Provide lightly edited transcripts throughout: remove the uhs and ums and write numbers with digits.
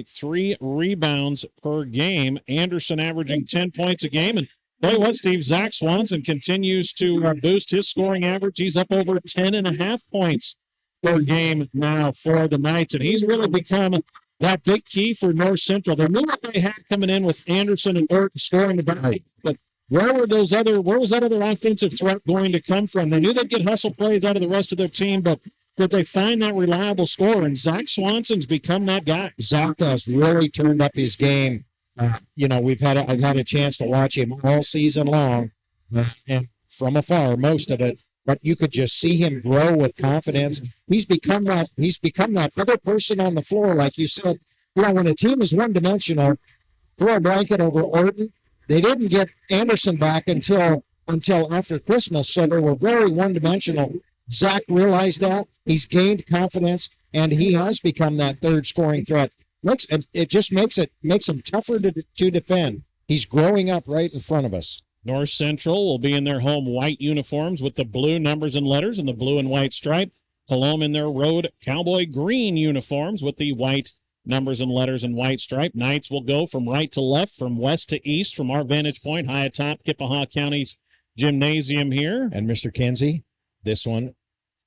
3 rebounds per game. Anderson averaging 10 points a game. And tell you what, Steve, Zach Swanson continues to boost his scoring average. He's up over 10.5 points per game now for the Knights. And he's really become that big key for North Central. They knew what they had coming in with Anderson and Orton scoring the ball. But where was that other offensive threat going to come from? They knew they'd get hustle plays out of the rest of their team, but did they find that reliable scorer? And Zach Swanson's become that guy. Zach has really turned up his game. I've had a chance to watch him all season long, and from afar, most of it. But you could just see him grow with confidence. He's become that other person on the floor, like you said. When a team is one-dimensional, throw a blanket over Orton. They didn't get Anderson back until after Christmas, so they were very one-dimensional. Zach realized that. He's gained confidence, and he has become that third scoring threat. It just makes him tougher to defend. He's growing up right in front of us. North Central will be in their home white uniforms with the blue numbers and letters and the blue and white stripe. Colome in their road cowboy green uniforms with the white numbers and letters and white stripe. Knights will go from right to left, from west to east, from our vantage point, high atop Kippahaw County's gymnasium here. And Mr. Kinsey, this one,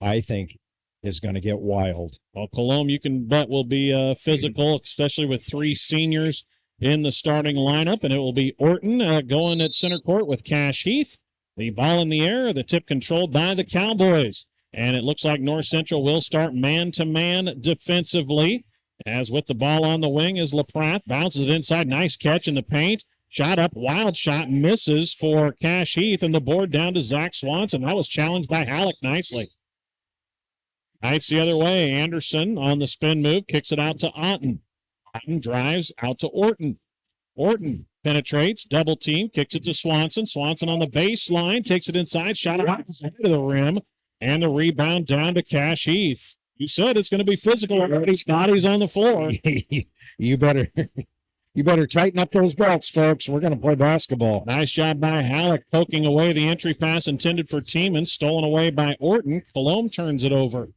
I think, is going to get wild. Well, Colome, you can bet, will be physical, especially with 3 seniors in the starting lineup, and it will be Orton going at center court with Cash Heath. The ball in the air, the tip controlled by the Cowboys. And it looks like North Central will start man-to-man defensively. As with the ball on the wing is LaPrath, bounces it inside, nice catch in the paint. Shot up, wild shot, misses for Cash Heath, and the board down to Zach Swanson. That was challenged by Halleck nicely. Knights the other way. Anderson on the spin move, kicks it out to Otten. Otten drives out to Orton. Orton penetrates, double team, kicks it to Swanson. Swanson on the baseline, takes it inside, shot out of the rim, and the rebound down to Cash Heath. You said it's going to be physical already. Scotty's on the floor. You better tighten up those belts, folks. We're going to play basketball. Nice job by Halleck, poking away the entry pass intended for Tiemann, stolen away by Orton. Colome turns it over.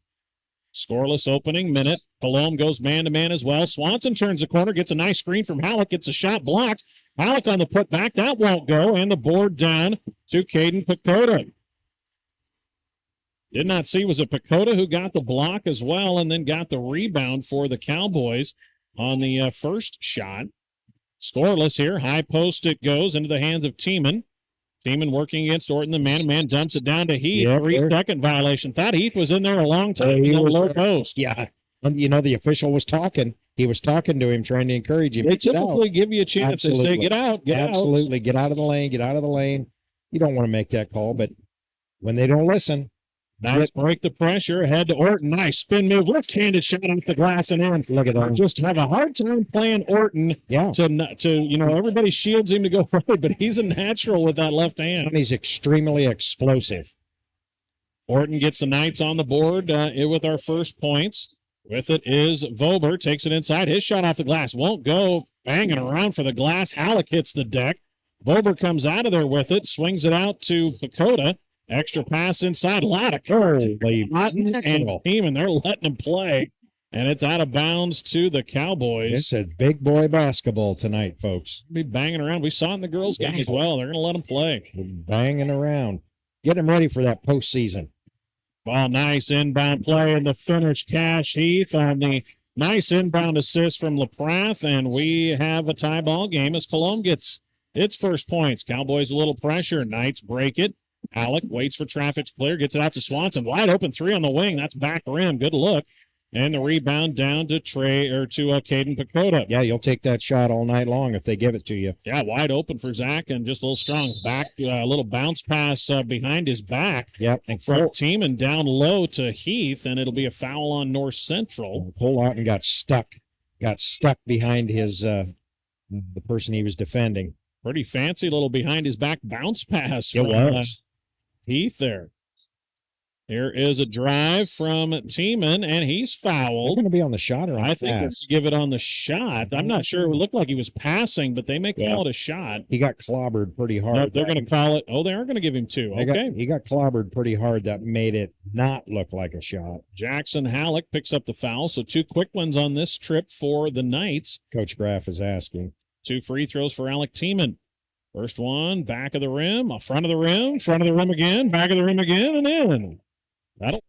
Scoreless opening minute. Colome goes man-to-man as well. Swanson turns the corner, gets a nice screen from Halleck, gets a shot blocked. Halleck on the putback. That won't go, and the board down to Caden Pacoda. Did not see, was it Pacoda who got the block as well and then got the rebound for the Cowboys on the first shot. Scoreless here. High post it goes into the hands of Tiemann. Tiemann working against Orton. The man-to-man dumps it down to Heath. 3-second violation. Thought Heath was in there a long time. He was low post. Yeah. And, the official was talking. He was talking to him, trying to encourage him. They typically give you a chance to say, get out, get out. Absolutely. Get out of the lane, get out of the lane. You don't want to make that call, but when they don't listen. Nice break the pressure. Head to Orton. Nice spin move. Left-handed shot off the glass and in. Look at that. Just have a hard time playing Orton. Yeah. To everybody shields him to go right, but he's a natural with that left hand. And he's extremely explosive. Orton gets the Knights on the board with our first points. With it is Vober. Takes it inside. His shot off the glass won't go. Banging around for the glass. Halleck hits the deck. Vober comes out of there with it. Swings it out to Pacoda. Extra pass inside. A lot of courage. Otten and Tiemann, they're letting him play. And it's out of bounds to the Cowboys. It's a big boy basketball tonight, folks. Be banging around. We saw it in the girls' game as well. They're going to let them play. Banging around. Get them ready for that postseason. Ball, nice inbound play and the finish. Cash Heath on the nice inbound assist from LaPrath. And we have a tie ball game as Colome gets its first points. Cowboys a little pressure. Knights break it. Halleck waits for traffic to clear, gets it out to Swanson. Wide open 3 on the wing. That's back rim. Good look. And the rebound down to Caden Pacoda. Yeah, you'll take that shot all night long if they give it to you. Yeah, wide open for Zach and just a little strong back, a little bounce pass behind his back. Yep. And front team and down low to Heath, and it'll be a foul on North Central. Cole Otten got stuck behind his the person he was defending. Pretty fancy little behind his back bounce pass. It was. Heath there. Here is a drive from Tiemann, and he's They're fouled. going to be on the shot or on I the think pass? it's give it on the shot. I'm not sure. It looked like he was passing, but they may call it a shot. He got clobbered pretty hard. No, they're going to call it. Oh, they are going to give him two. Okay. He got clobbered pretty hard. That made it not look like a shot. Jackson Halleck picks up the foul. So 2 quick ones on this trip for the Knights. Coach Graff is asking. 2 free throws for Alec Tiemann. First one, back of the rim, front of the rim again, back of the rim again, and in. That'll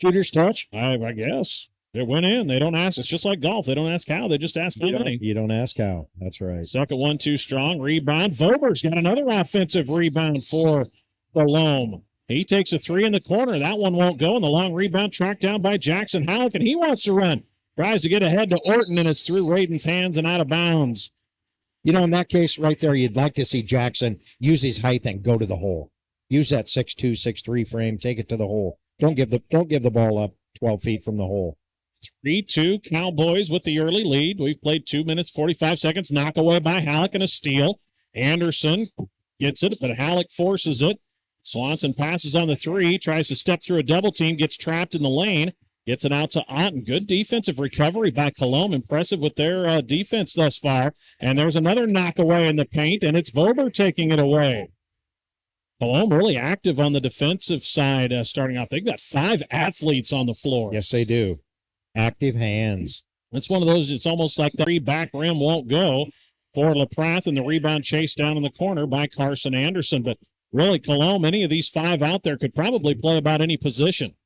Shooter's touch? I guess. It went in. They don't ask. It's just like golf. They don't ask how. They just ask how many. You don't ask how. That's right. Second one, too strong. Rebound. Vober's got another offensive rebound for Colome. He takes a 3 in the corner. That one won't go. And the long rebound tracked down by Jackson Halleck, and he wants to run. Tries to get ahead to Orton, and it's through Radin's hands and out of bounds. You know, in that case right there, you'd like to see Jackson use his height and go to the hole. Use that 6'2", 6'3" frame. Take it to the hole. Don't give the ball up 12 feet from the hole. 3-2 Cowboys with the early lead. We've played 2 minutes, 45 seconds. Knock away by Halleck and a steal. Anderson gets it, but Halleck forces it. Swanson passes on the 3, tries to step through a double team, gets trapped in the lane. Gets it out to Otten. Good defensive recovery by Colome. Impressive with their defense thus far. And there's another knockaway in the paint, and it's Vober taking it away. Colome really active on the defensive side starting off. They've got 5 athletes on the floor. Yes, they do. Active hands. It's one of those, it's almost like the 3 back rim won't go for LaPrath, and the rebound chased down in the corner by Carson Anderson. But really, Colome, any of these 5 out there could probably play about any position.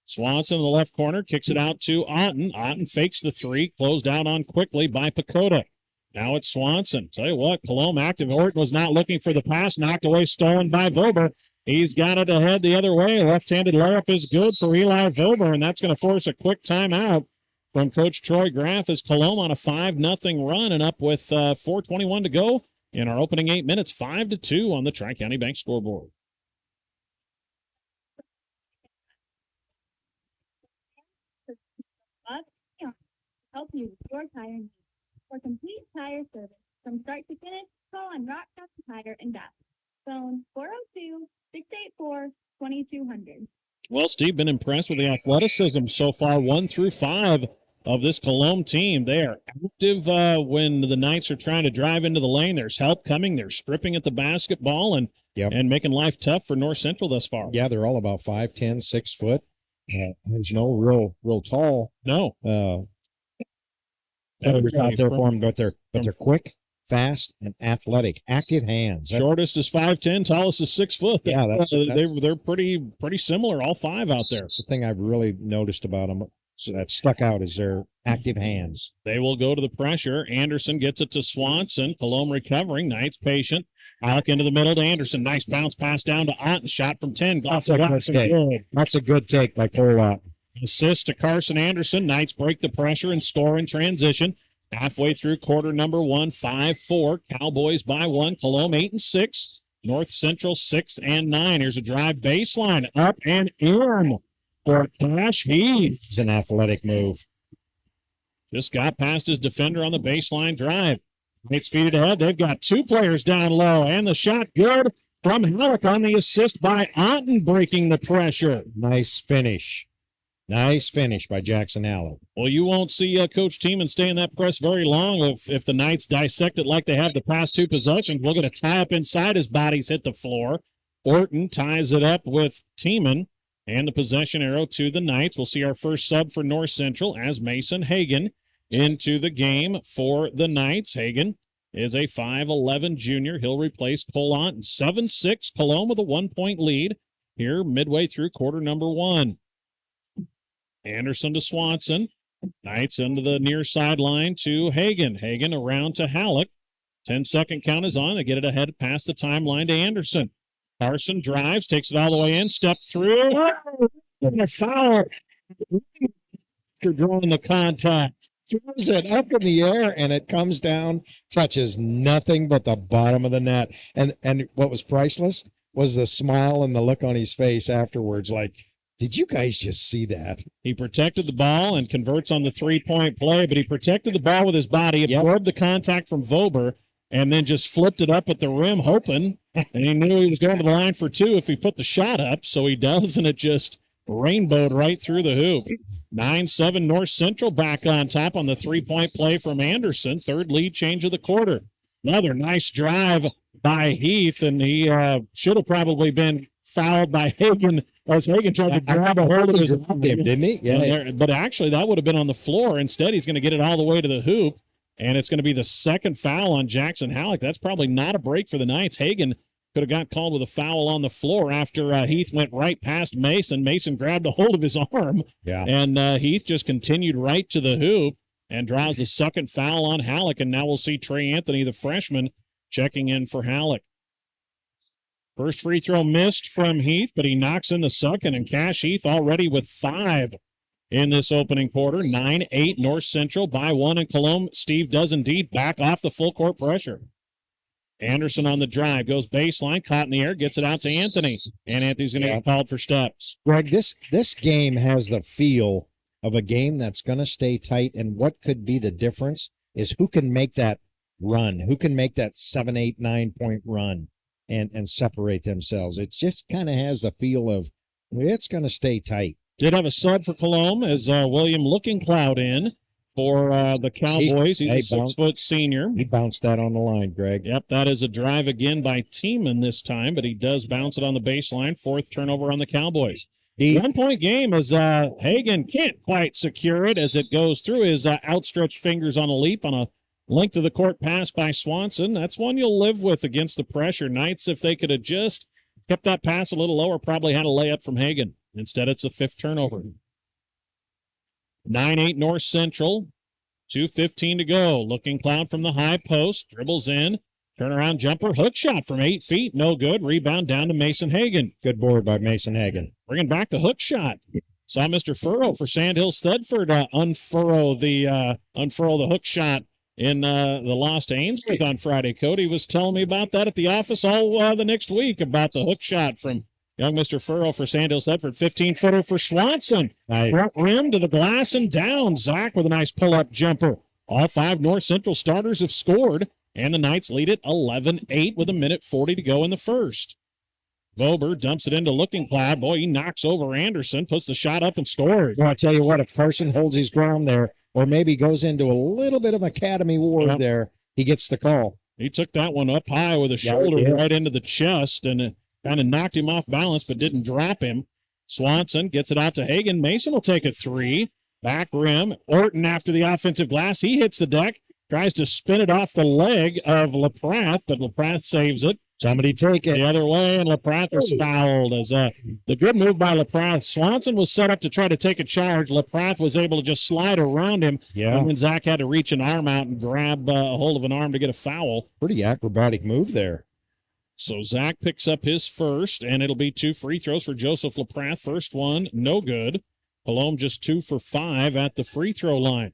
Swanson in the left corner kicks it out to Otten. Otten fakes the 3, closed out on quickly by Pacoda. Now it's Swanson. Tell you what, Colome active. Orton was not looking for the pass. Knocked away, stolen by Vober. He's got it ahead the other way. Left-handed layup is good for Eli Vober, and that's going to force a quick timeout from Coach Troy Graff as Colome on a 5-0 run and up with 4:21 to go in our opening 8 minutes. 5-2 on the Tri-County Bank scoreboard. Help you with your tire needs. For complete tire service from start to finish, call on Rock Custom Tire in Bath. Phone 402-684-2200. Well, Steve, been impressed with the athleticism so far, 1 through 5 of this Colome team. They are active when the Knights are trying to drive into the lane. There's help coming. They're stripping at the basketball and making life tough for North Central thus far. Yeah, they're all about 5'10", 6 foot. There's no real tall. No. Out there for them, but they're quick, fast, and athletic. Active hands. Shortest is 5'10", tallest is 6 foot. Yeah, they're pretty similar, all 5 out there. That's the thing I've really noticed about them. So that stuck out is their active hands. They will go to the pressure. Anderson gets it to Swanson. Colome recovering. Knights patient. Alec into the middle to Anderson. Nice bounce pass down to Otten. Shot from 10. That's a good take. That's a good take by Cole. Assist to Carson Anderson. Knights break the pressure and score in transition. Halfway through quarter number 1, 5-4. Cowboys by 1. Colome 8-6. North Central 6-9. Here's a drive baseline. Up and in for Cash Heath. It's an athletic move. Just got past his defender on the baseline drive. Knights feed it ahead. They've got 2 players down low. And the shot good from Halleck on the assist by Otten, breaking the pressure. Nice finish. Nice finish by Jackson Halleck. Well, you won't see Coach Tiemann stay in that press very long if the Knights dissect it like they have the past 2 possessions. We're going to tie up inside his body's hit the floor. Orton ties it up with Tiemann, and the possession arrow to the Knights. We'll see our first sub for North Central as Mason Hagan into the game for the Knights. Hagan is a 5'11 junior. He'll replace Colont. 7-6, Colome with a 1-point lead here midway through quarter number 1. Anderson to Swanson. Knights into the near sideline to Hagan. Hagan around to Halleck. 10-second count is on. They get it ahead past the timeline to Anderson. Carson drives, takes it all the way in, step through. And a foul. After drawing the contact. Throws it up in the air, and it comes down, touches nothing but the bottom of the net. And what was priceless was the smile and the look on his face afterwards, like, did you guys just see that? He protected the ball and converts on the 3-point play, but he protected the ball with his body, absorbed the contact from Vober, and then just flipped it up at the rim, hoping. And he knew he was going to the line for two if he put the shot up. So he does, and it just rainbowed right through the hoop. 9-7 North Central back on top on the three-point play from Anderson. Third lead change of the quarter. Another nice drive by Heath, and he should have probably been fouled by Hagan as Hagan tried to grab a hold of his arm, didn't he? Yeah. But actually, that would have been on the floor. Instead, he's going to get it all the way to the hoop, and it's going to be the second foul on Jackson Halleck. That's probably not a break for the Knights. Hagan could have got called with a foul on the floor after Heath went right past Mason. Mason grabbed a hold of his arm, and Heath just continued right to the hoop and draws the second foul on Halleck. And now we'll see Trey Anthony, the freshman, checking in for Halleck. First free throw missed from Heath, but he knocks in the second, and Cash Heath already with 5 in this opening quarter. 9-8 North Central by 1 in Colome. Steve does indeed back off the full court pressure. Anderson on the drive, goes baseline, caught in the air, gets it out to Anthony, and Anthony's going to get called for steps. Greg, this game has the feel of a game that's going to stay tight, and what could be the difference is who can make that run, who can make that 7, 8, 9-point run and separate themselves. It just kind of has the feel of it's going to stay tight. Did have a sub for Colome as William Looking Cloud in for the Cowboys. He's a 6-foot senior. He bounced that on the line, Greg. Yep, that is a drive again by Tiemann this time, but he does bounce it on the baseline. 4th turnover on the Cowboys. The 1-point game as Hagan can't quite secure it as it goes through his outstretched fingers on a leap on a length of the court pass by Swanson. That's one you'll live with against the pressure. Knights, if they could have just kept that pass a little lower, probably had a layup from Hagan. Instead, it's a 5th turnover. 9-8 North Central. 2:15 to go. Looking Cloud from the high post. Dribbles in. Turnaround jumper. Hook shot from 8 feet. No good. Rebound down to Mason Hagan. Good board by Mason Hagan. Bringing back the hook shot. Saw Mr. Furrow for Sandhill Stedford unfurl the hook shot in the loss to Ainsworth on Friday. Cody was telling me about that at the office all the next week about the hook shot from young Mr. Furrow for Sandhill Stedford. 15-footer for Swanson. Front rim to the glass and down. Zach with a nice pull-up jumper. All 5 North Central starters have scored, and the Knights lead it 11-8 with 1:40 to go in the first. Vober dumps it into Looking Cloud. Boy, he knocks over Anderson, puts the shot up and scores. Well, I tell you what, if Carson holds his ground there, or maybe goes into a little bit of academy war there, he gets the call. He took that one up high with a shoulder right into the chest, and it kind of knocked him off balance, but didn't drop him. Swanson gets it out to Hagan. Mason will take a 3. Back rim. Orton after the offensive glass. He hits the deck, tries to spin it off the leg of LaPrath, but LaPrath saves it. Somebody take it the other way, and LaPrath is fouled. As the good move by LaPrath. Swanson was set up to try to take a charge. LaPrath was able to just slide around him. Yeah. And then Zach had to reach an arm out and grab a hold of an arm to get a foul. Pretty acrobatic move there. So Zach picks up his first, and it'll be 2 free throws for Joseph LaPrath. First one, no good. Colome just 2 for 5 at the free throw line.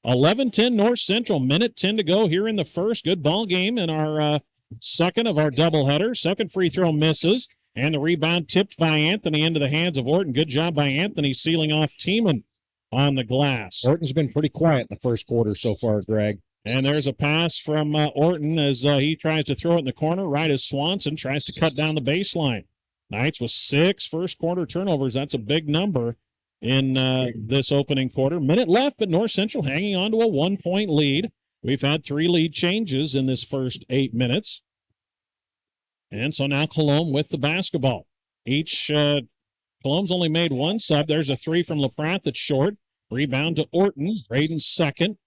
11-10 North Central. 1:10 to go here in the first. Good ball game in our second of our doubleheader. Second free throw misses, and the rebound tipped by Anthony into the hands of Orton. Good job by Anthony sealing off Tiemann on the glass. Orton's been pretty quiet in the first quarter so far, Greg. And there's a pass from Orton as he tries to throw it in the corner, right as Swanson tries to cut down the baseline. Knights with 6 first quarter turnovers. That's a big number in this opening quarter. Minute left, but North Central hanging on to a 1-point lead. We've had 3 lead changes in this first 8 minutes. And so now Colome with the basketball. Colome's only made 1 sub. There's a 3 from LaPrath that's short. Rebound to Orton. Braden's second.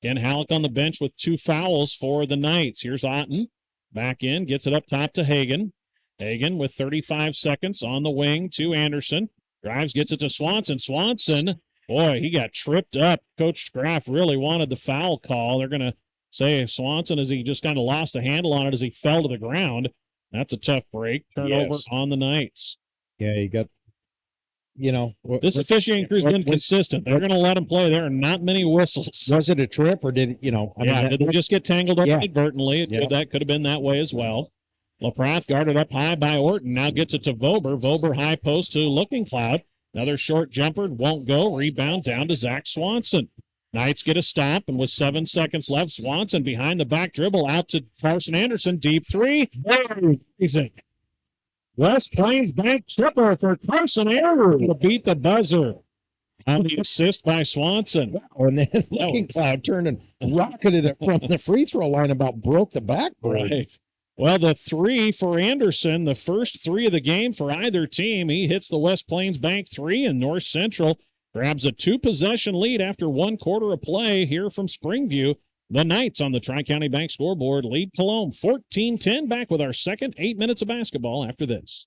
Again, Halleck on the bench with 2 fouls for the Knights. Here's Otten. Back in, gets it up top to Hagan. Hagan with 35 seconds on the wing to Anderson. Drives, gets it to Swanson. Swanson, boy, he got tripped up. Coach Graff really wanted the foul call. They're going to say Swanson as he just kind of lost the handle on it as he fell to the ground. That's a tough break. Turnover on the Knights. Yeah, you got, this officiating crew's been consistent. They're going to let him play. There are not many whistles. Was it a trip or did it, did they just get tangled up inadvertently? That could have been that way as well. LaPrath guarded up high by Orton. Now gets it to Vober. Vober high post to Looking Cloud. Another short jumper. Won't go. Rebound down to Zach Swanson. Knights get a stop, and with 7 seconds left, Swanson behind the back dribble out to Carson Anderson. Deep three. Easy. West Plains Bank triple for Carson Anderson to beat the buzzer. On the assist by Swanson. And then Looking Cloud turned and rocketed it from the free throw line, about broke the backboard. Right. Well, the three for Anderson, the first three of the game for either team. He hits the West Plains Bank three, and North Central grabs a 2-possession lead after 1 quarter of play here from Springview. The Knights on the Tri-County Bank scoreboard lead Colome 14-10. Back with our second 8 minutes of basketball after this.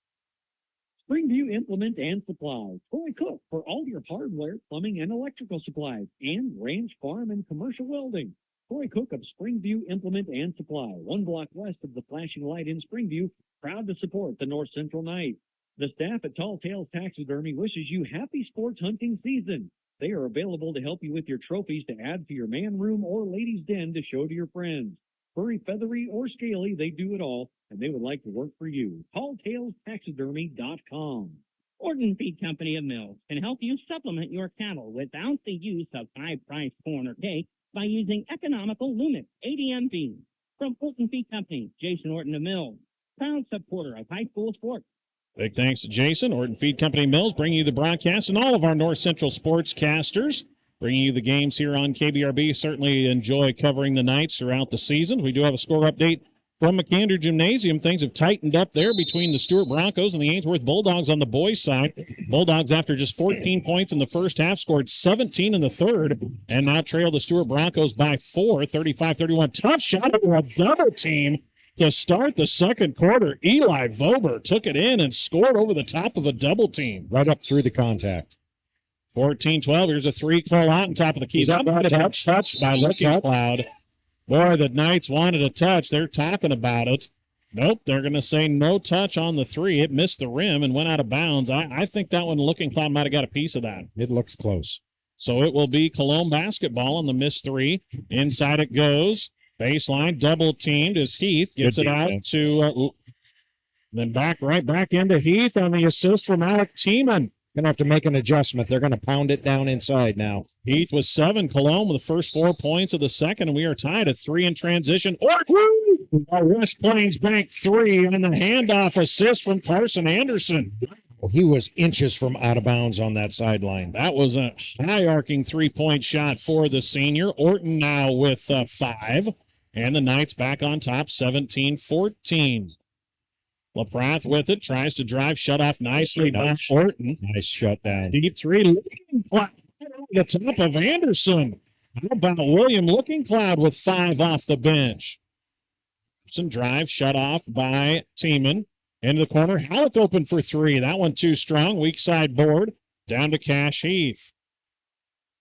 Springview Implement and Supply. Troy Cook for all your hardware, plumbing, and electrical supplies. And Ranch Farm and Commercial Welding. Troy Cook of Springview Implement and Supply. 1 block west of the flashing light in Springview. Proud to support the North Central Knights. The staff at Tall Tales Taxidermy wishes you happy sports hunting season. They are available to help you with your trophies to add to your man room or ladies' den to show to your friends. Furry, feathery, or scaly, they do it all, and they would like to work for you. TallTalesTaxidermy.com. Orton Feed Company of Mills can help you supplement your cattle without the use of high-priced corn or cake by using economical Lumix ADM feed. From Orton Feed Company, Jason Orton of Mills, proud supporter of high school sports. Big thanks to Jason. Orton Feed Company Mills bringing you the broadcast, and all of our North Central sportscasters bringing you the games here on KBRB. Certainly enjoy covering the Knights throughout the season. We do have a score update from McAndrew Gymnasium. Things have tightened up there between the Stewart Broncos and the Ainsworth Bulldogs on the boys' side. Bulldogs, after just 14 points in the first half, scored 17 in the third, and now trail the Stewart Broncos by 4, 35-31. Tough shot over a double team to start the second quarter. Eli Vober took it in and scored over the top of a double team. Right up through the contact. 14-12. Here's a three call out on top of the key. That touch by Looking Cloud. Boy, the Knights wanted a touch. They're talking about it. Nope, they're going to say no touch on the three. It missed the rim and went out of bounds. I think that one, Looking Cloud might have got a piece of that. It looks close. So it will be Colome basketball on the missed three. Inside it goes. Baseline, double teamed as Heath gets it out to, then right back into Heath on the assist from Alec Tiemann. Going to have to make an adjustment. They're going to pound it down inside now. Heath with 7. Colome with the first 4 points of the second, and we are tied at 3 in transition. Our West Plains Bank 3 and the handoff assist from Carson Anderson. He was inches from out of bounds on that sideline. That was a high-arcing three-point shot for the senior. Orton now with 5, and the Knights back on top, 17-14. LaPrath with it, tries to drive, shut off nicely by Orton. Nice shutdown. Deep three, Looking Cloud on the top of Anderson. How about William Looking Cloud with 5 off the bench? Some drive, shut off by Tiemann. Into the corner, Halleck open for 3. That one too strong, weak side board. Down to Cash Heath.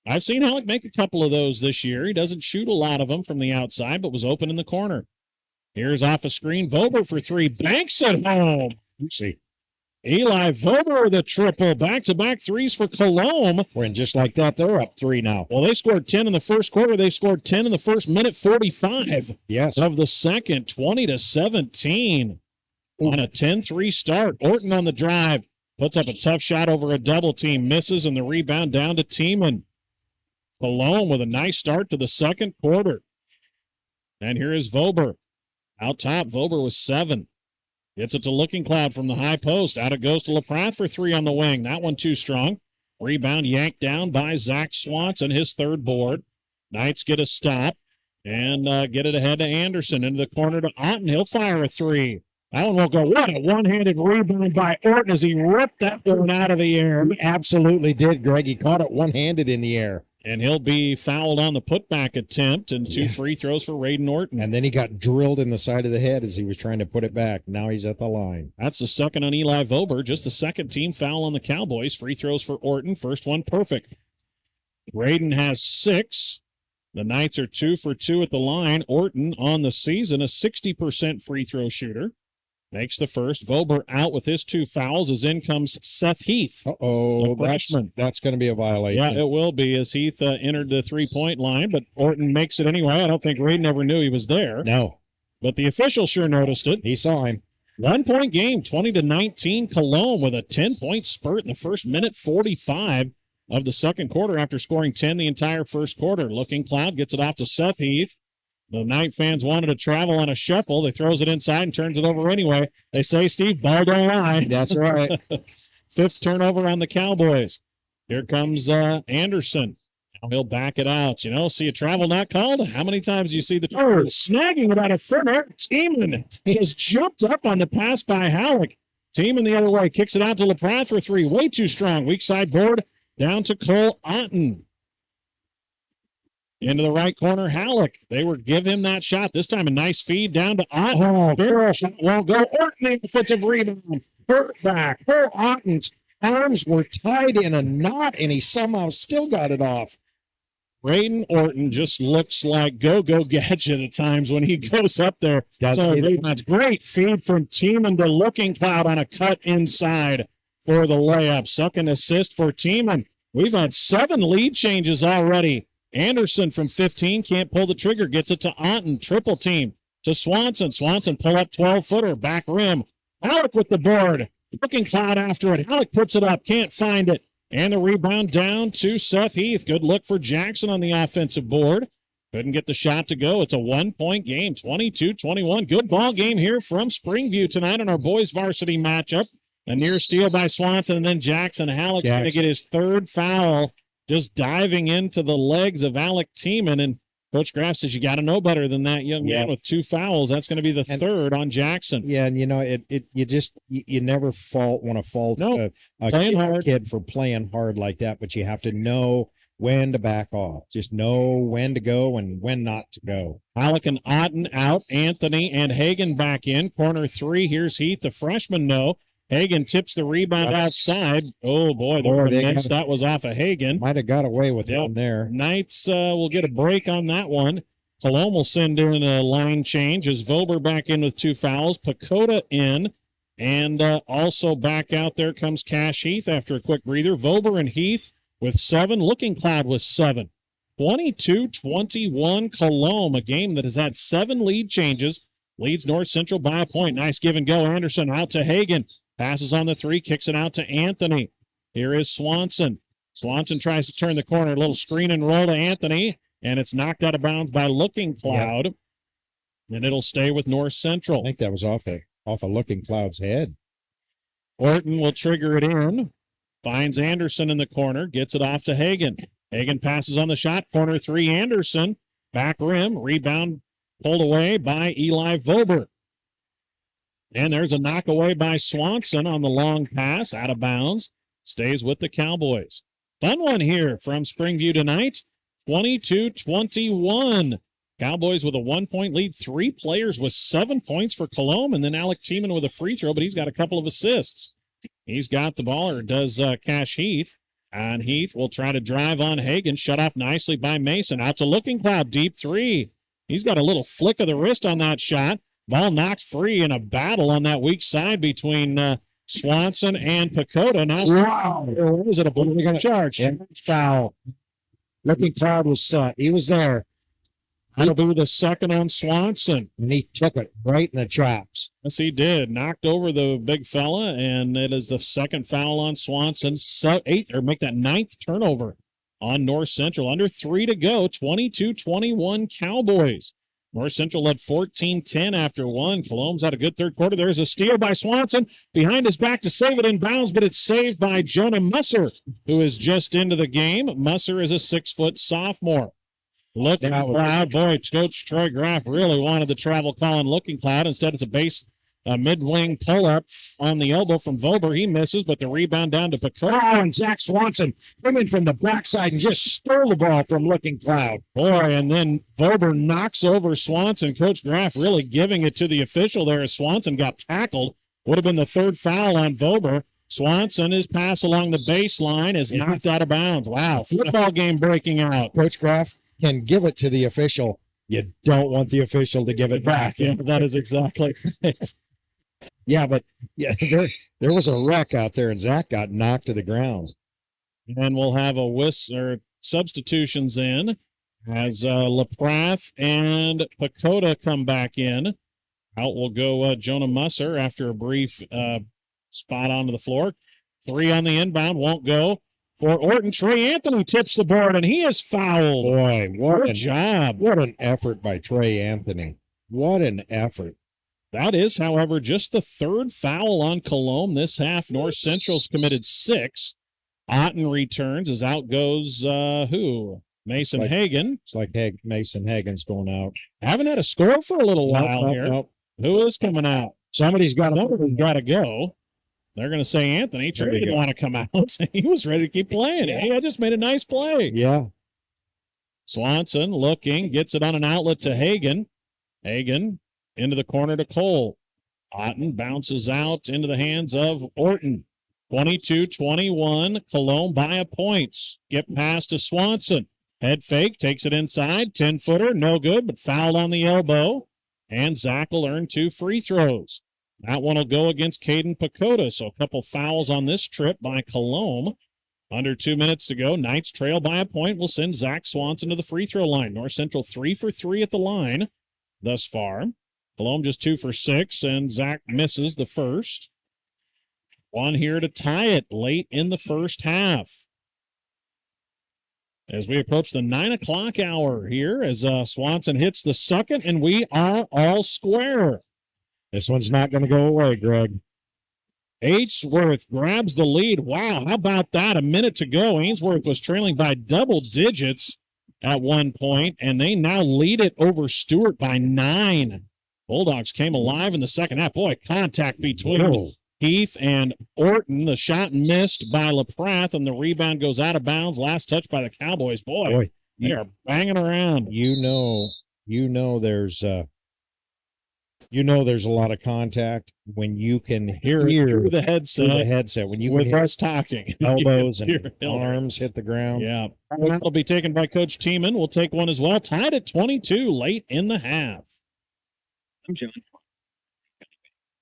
I've seen Halleck make a couple of those this year. He doesn't shoot a lot of them from the outside, but was open in the corner. Here's off a screen, Vober for 3, banks it home. Let's see. Eli Vober with a triple, back-to-back threes for Colome. And just like that, they're up 3 now. Well, they scored 10 in the first quarter. They scored 10 in the first minute, 45 yes. of the second, 20-17 on a 10-3 start. Orton on the drive, puts up a tough shot over a double team, misses, and the rebound down to Tiemann. Colome with a nice start to the second quarter. And here is Vober. Out top, Vober with 7. Gets it to Looking Cloud from the high post. Out it goes to LaPrath for 3 on the wing. That one too strong. Rebound yanked down by Zach Swanson, his third board. Knights get a stop and get it ahead to Anderson. Into the corner to Otten. He'll fire a 3. That one will go. What a one-handed rebound by Orton as he ripped that one out of the air. He absolutely did, Greg. He caught it one-handed in the air. And he'll be fouled on the putback attempt, and 2 free throws for Raiden Orton. And then he got drilled in the side of the head as he was trying to put it back. Now he's at the line. That's the second on Eli Vober. Just the second team foul on the Cowboys. Free throws for Orton. First one perfect. Raiden has 6. The Knights are 2 for 2 at the line. Orton on the season, a 60% free throw shooter. Makes the first. Vober out with his 2 fouls. As in comes Seth Heath. Uh-oh, that's going to be a violation. Yeah, it will be as Heath entered the three-point line, but Orton makes it anyway. I don't think Raiden ever knew he was there. No. But the official sure noticed it. He saw him. 1-point game, 20-19. Colome with a 10-point spurt in the first minute, 45. of the second quarter after scoring 10 the entire first quarter. Looking Cloud gets it off to Seth Heath. The Knight fans wanted to travel on a shuffle. They throws it inside and turns it over anyway. They say, Steve, ball don't lie. That's right. Fifth turnover on the Cowboys. Here comes Anderson. Now he'll back it out. You know, see a travel not called? How many times do you see the snagging about a foot? Teeman has jumped up on the pass by Halleck. Teeman the other way. Kicks it out to LaPrath for three. Way too strong. Weak side board down to Cole Otten. Into the right corner, Halleck. They were give him that shot. This time a nice feed down to Otten. Oh, barrel shot won't go. Orton defensive rebound. Hurt back. Her Otten's arms were tied in a knot, and he somehow still got it off. Braden Orton just looks like go-go gadget at times when he goes up there. That's great feed from Teeman to Looking Cloud on a cut inside for the layup. Second assist for Teeman. We've had 7 lead changes already. Anderson from 15 can't pull the trigger. Gets it to Otten. Triple team to Swanson. Swanson pull up 12-footer. Back rim. Halleck with the board. Looking Cloud after it. Halleck puts it up. Can't find it. And the rebound down to Seth Heath. Good look for Jackson on the offensive board. Couldn't get the shot to go. It's a 1-point game, 22-21. Good ball game here from Springview tonight in our boys varsity matchup. A near steal by Swanson, and then Jackson Halleck going to get his third foul, just diving into the legs of Alec Teeman. And Coach Graff says you got to know better than that young man with 2 fouls. That's going to be the third on Jackson. Yeah, and you know you never want to fault a kid for playing hard like that, but you have to know when to back off. Just know when to go and when not to go. Halleck and Otten out. Anthony and Hagan back in. Corner 3. Here's Heath, the freshman. No. Hagan tips the rebound outside. Oh, boy, that was off of Hagan. Might have got away with one there. Knights will get a break on that one. Colome will send in a line change as Vober back in with 2 fouls. Pacoda in. And also back out there comes Cash Heath after a quick breather. Vober and Heath with 7. Looking Cloud with 7. 22-21 Colome, a game that has had 7 lead changes. Leads North Central by a point. Nice give and go. Anderson out to Hagan. Passes on the 3, kicks it out to Anthony. Here is Swanson. Swanson tries to turn the corner. A little screen and roll to Anthony, and it's knocked out of bounds by Looking Cloud. Yep. And it'll stay with North Central. I think that was off of Looking Cloud's head. Orton will trigger it in. Finds Anderson in the corner. Gets it off to Hagan. Hagan passes on the shot. Corner 3, Anderson. Back rim. Rebound pulled away by Eli Vober. And there's a knockaway by Swanson on the long pass, out of bounds. Stays with the Cowboys. Fun one here from Springview tonight. 22-21. Cowboys with a 1-point lead. 3 players with 7 points for Colome, and then Alec Teeman with a free throw, but he's got a couple of assists. He's got the ball, or does Cash Heath. And Heath will try to drive on Hagan. Shut off nicely by Mason. Out to Looking Cloud. Deep 3. He's got a little flick of the wrist on that shot. Ball knocked free in a battle on that weak side between Swanson and Pacoda. Now, wow. Is it a blue charge? Yeah, foul. Looking Cloud he was there. That'll be the second on Swanson. And he took it right in the traps. Yes, he did. Knocked over the big fella, and it is the second foul on Swanson. 8th, or make that 9th turnover on North Central. Under 3 to go. 22-21 Cowboys. North Central led 14-10 after 1. Colome's had a good third quarter. There's a steal by Swanson. Behind his back to save it in bounds, but it's saved by Jonah Musser, who is just into the game. Musser is a 6-foot sophomore. Looking Cloud. Boy, Coach Troy Graff really wanted the travel call on Looking Cloud. Instead, it's a mid-wing pull-up on the elbow from Vober. He misses, but the rebound down to Pacoda. Oh, and Zach Swanson coming from the backside and just stole the ball from Looking Cloud. Boy, and then Vober knocks over Swanson. Coach Graff really giving it to the official there as Swanson got tackled. Would have been the 3rd foul on Vober. Swanson, his pass along the baseline is knocked out of bounds. Wow, football game breaking out. Coach Graff can give it to the official. You don't want the official to give it back. Yeah, that is exactly right. Yeah, but there was a wreck out there, and Zach got knocked to the ground. And we'll have substitutions in as LaPrath and Pacoda come back in. Out will go Jonah Musser after a brief spot onto the floor. 3 on the inbound, won't go. for Orton. Trey Anthony tips the board, and he is fouled. Boy, Good job. What an effort by Trey Anthony. What an effort. That is, however, just the third foul on Colome this half. North Central's committed 6. Otten returns as out goes who? Mason Hagan. It's like Mason Hagan's going out. Haven't had a score for a little while here. Nope. Who is coming out? Somebody's got to go. They're going to say Anthony. Trey didn't want to come out. He was ready to keep playing. Yeah. Hey, I just made a nice play. Yeah. Swanson looking, gets it on an outlet to Hagan. Hagan into the corner to Cole. Otten bounces out into the hands of Orton. 22-21, Colome by a point. Get pass to Swanson. Head fake, takes it inside. 10-footer, no good, but fouled on the elbow. And Zach will earn 2 free throws. That one will go against Caden Pacoda, so a couple fouls on this trip by Colome. Under 2 minutes to go. Knights trail by a point. Will send Zach Swanson to the free throw line. North Central 3 for 3 at the line thus far. Colome just 2 for 6, and Zach misses the first. One here to tie it late in the first half. As we approach the 9 o'clock hour here, as Swanson hits the second, and we are all square. This one's not going to go away, Greg. Ainsworth grabs the lead. Wow, how about that? A minute to go. Ainsworth was trailing by double digits at one point, and they now lead it over Stewart by 9. Bulldogs came alive in the second half. Boy, contact between Heath and Orton. The shot missed by LaPrath, and the rebound goes out of bounds. Last touch by the Cowboys. Boy, they are banging around. You know there's a lot of contact when you can hear the headset. When you with can hear us talking, elbows and arms hit the ground. Yeah, that'll be taken by Coach Tiemann. We'll take one as well. Tied at 22 late in the half. I'm John.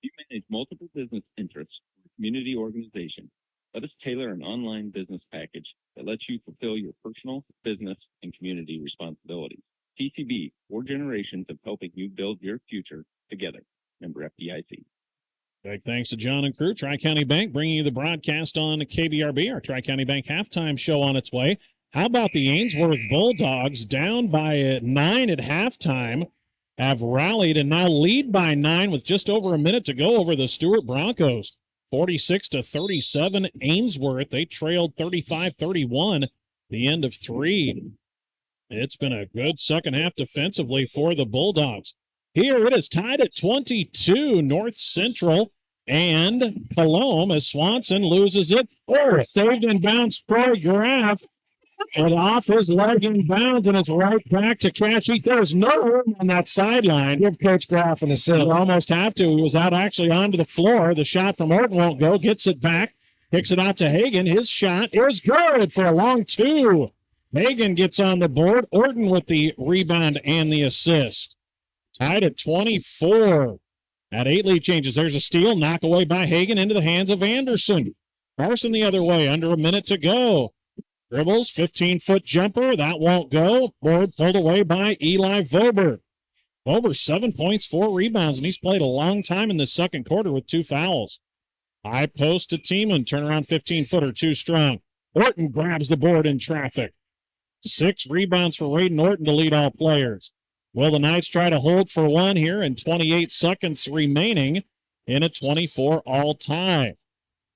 You manage multiple business interests for a community organization. Let us tailor an online business package that lets you fulfill your personal, business, and community responsibilities. TCB, 4 generations of helping you build your future together. Member FDIC. Big thanks to John and crew. Tri-County Bank bringing you the broadcast on KBRB. Our Tri-County Bank halftime show on its way. How about the Ainsworth Bulldogs down by 9 at halftime? Have rallied and now lead by 9 with just over a minute to go over the Stewart Broncos. 46-37 Ainsworth. They trailed 35-31 the end of 3. It's been a good second half defensively for the Bulldogs. Here it is tied at 22, North Central and Colome as Swanson loses it. Saved and bounced Troy Graff. And off his leg in bounds, and it's right back to Cashy. There's no room on that sideline. Give Coach Graff an assist. You almost have to. He was out actually onto the floor. The shot from Orton won't go. Gets it back. Kicks it out to Hagan. His shot is good for a long 2. Hagan gets on the board. Orton with the rebound and the assist. Tied at 24. At 8 lead changes. There's a steal. Knock away by Hagan into the hands of Anderson. Carson the other way. Under a minute to go. Dribbles, 15-foot jumper. That won't go. Board pulled away by Eli Vober. Vober, 7 points, 4 rebounds, and he's played a long time in the second quarter with 2 fouls. High post to Tiemann. Turnaround 15-footer, too strong. Orton grabs the board in traffic. 6 rebounds for Raiden Orton to lead all players. Will the Knights try to hold for one here and 28 seconds remaining in a 24-all tie?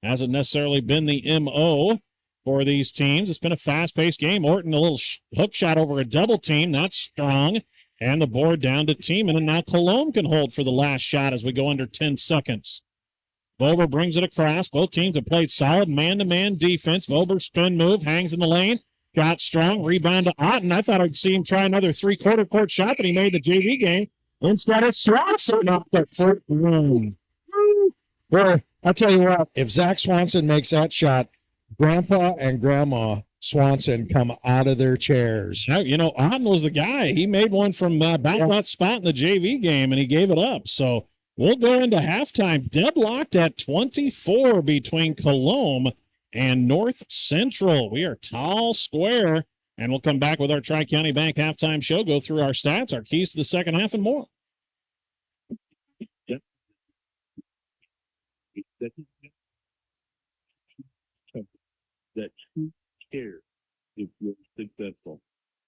Hasn't necessarily been the M.O. for these teams. It's been a fast-paced game. Orton, a little hook shot over a double team. That's strong. And the board down to Tiemann. And now Colome can hold for the last shot as we go under 10 seconds. Vober brings it across. Both teams have played solid man-to-man defense. Vober spin move, hangs in the lane. Got strong. Rebound to Otten. I thought I'd see him try another 3/4 court shot that he made the JV game. Instead, it's Swanson off the foot. Well, I'll tell you what, if Zach Swanson makes that shot, Grandpa and Grandma Swanson come out of their chairs. Now, you know, Otten was the guy. He made one from about that spot in the JV game, and he gave it up. So we'll go into halftime. Deadlocked at 24 between Colome and North Central. We are tall square, and we'll come back with our Tri-County Bank halftime show, go through our stats, our keys to the second half, and more. That 2 care if you're successful.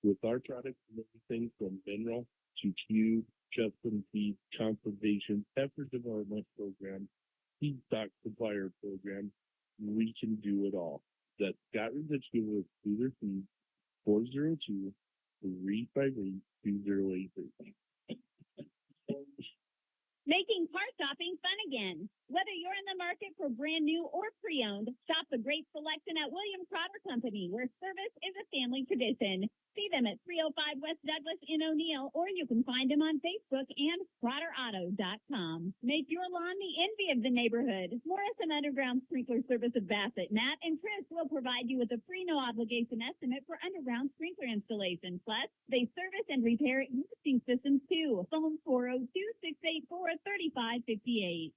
With our products and everything from mineral to cube, custom feed, conservation, pepper development program, feedstock supplier program, we can do it all. That's Scott Residual with Cedar Feed 402-358-2083. Making car shopping fun again. Whether you're in the market for brand new or pre-owned, shop the great selection at William Crowder Company, where service is a family tradition. See them at 305 West Douglas in O'Neill, or you can find them on Facebook and CrowderAuto.com. Make your lawn the envy of the neighborhood. Morrison Underground Sprinkler Service of Bassett, Matt and Chris will provide you with a free no-obligation estimate for underground sprinkler installation. Plus, they service and repair existing systems too. Phone 402-684-3558.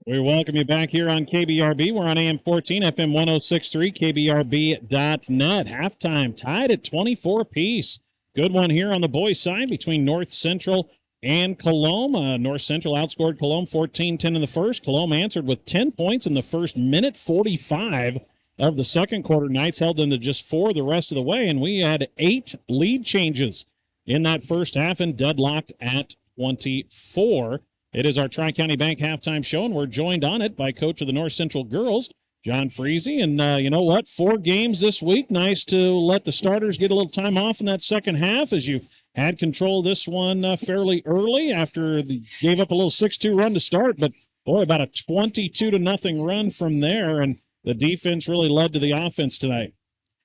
We welcome you back here on KBRB. We're on AM 14, FM 106.3, KBRB.net. Halftime tied at 24 apiece. Good one here on the boys' side between North Central and Colome. North Central outscored Colome 14-10 in the first. Colome answered with 10 points in the first minute 45 of the second quarter. Knights held them to just 4 the rest of the way, and we had 8 lead changes in that first half and deadlocked at 24. It is our Tri-County Bank halftime show, and we're joined on it by coach of the North Central girls, John Freese. And you know what? 4 games this week. Nice to let the starters get a little time off in that second half, as you had control of this one fairly early after they gave up a little 6-2 run to start. But, boy, about a 22-0 run from there, and the defense really led to the offense tonight.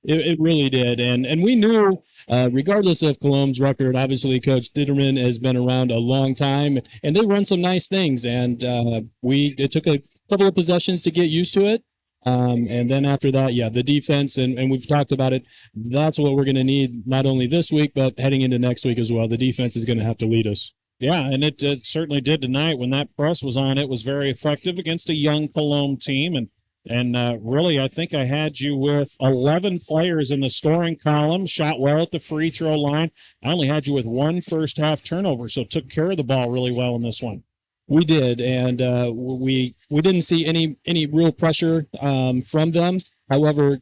It really did. And we knew, regardless of Colome's record, obviously Coach Ditterman has been around a long time, and they run some nice things. And it took a couple of possessions to get used to it. And then after that, the defense, and we've talked about it, that's what we're going to need not only this week, but heading into next week as well. The defense is going to have to lead us. Yeah, and it certainly did tonight. When that press was on, it was very effective against a young Colome team. And really, I think I had you with 11 players in the scoring column, shot well at the free throw line. I only had you with 1 first-half turnover, so took care of the ball really well in this one. We did, and we didn't see any real pressure from them. However,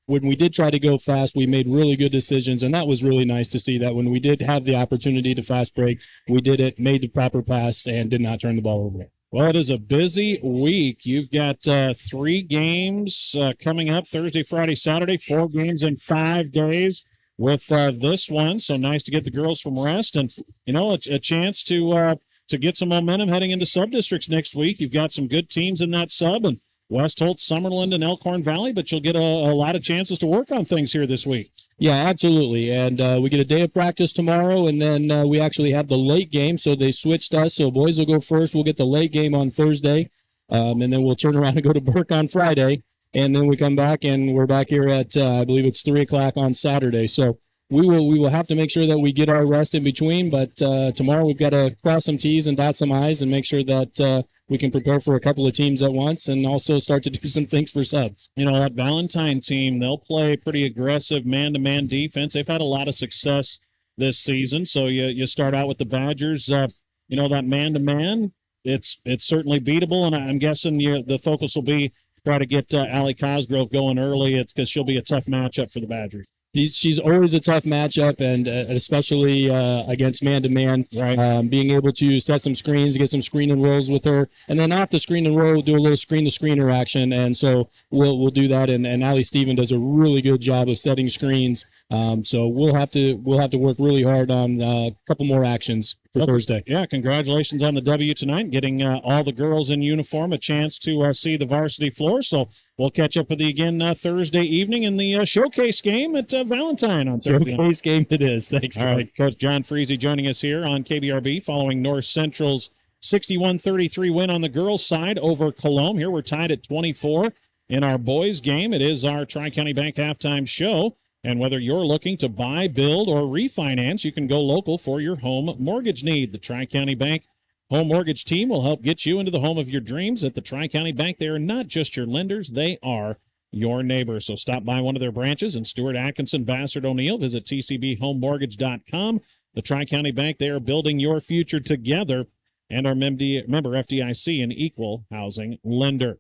when we did try to go fast, we made really good decisions, and that was really nice to see that when we did have the opportunity to fast break, we did it, made the proper pass, and did not turn the ball over. Well, it is a busy week. You've got 3 games coming up Thursday, Friday, Saturday, 4 games in 5 days with this one. So nice to get the girls from rest and, you know, a chance to get some momentum heading into sub-districts next week. You've got some good teams in that sub, and West Holt, Summerlin, and Elkhorn Valley, but you'll get a lot of chances to work on things here this week. Yeah, absolutely. And we get a day of practice tomorrow, and then we actually have the late game, so they switched us. So boys will go first. We'll get the late game on Thursday, and then we'll turn around and go to Burke on Friday. And then we come back, and we're back here at, I believe it's 3 o'clock on Saturday. So we will have to make sure that we get our rest in between, but tomorrow we've got to cross some T's and dot some I's and make sure that we can prepare for a couple of teams at once and also start to do some things for subs. You know, that Valentine team, they'll play pretty aggressive man-to-man defense. They've had a lot of success this season. So you start out with the Badgers. You know, that man-to-man, it's certainly beatable, and I'm guessing the focus will be try to get Allie Cosgrove going early. It's because she'll be a tough matchup for the Badgers. She's always a tough matchup, and especially against man-to-man, right. Being able to set some screens, get some screen and rolls with her, and then off the screen and roll, do a little screen-to-screener action, and so we'll do that. And Allie Steven does a really good job of setting screens. So we'll have to work really hard on a couple more actions for Thursday. Yeah, congratulations on the W tonight, getting all the girls in uniform a chance to see the varsity floor. So we'll catch up with you again Thursday evening in the showcase game at Valentine on Thursday. Showcase game it is. Thanks. All right, Coach John Freese joining us here on KBRB following North Central's 61-33 win on the girls' side over Colome. Here we're tied at 24 in our boys' game. It is our Tri-County Bank halftime show. And whether you're looking to buy, build, or refinance, you can go local for your home mortgage need. The Tri-County Bank Home Mortgage Team will help get you into the home of your dreams. At the Tri-County Bank, they are not just your lenders, they are your neighbors. So stop by one of their branches in Stewart, Atkinson, Bassett, O'Neill. Visit tcbhomemortgage.com. The Tri-County Bank, they are building your future together and are member FDIC, an equal housing lender.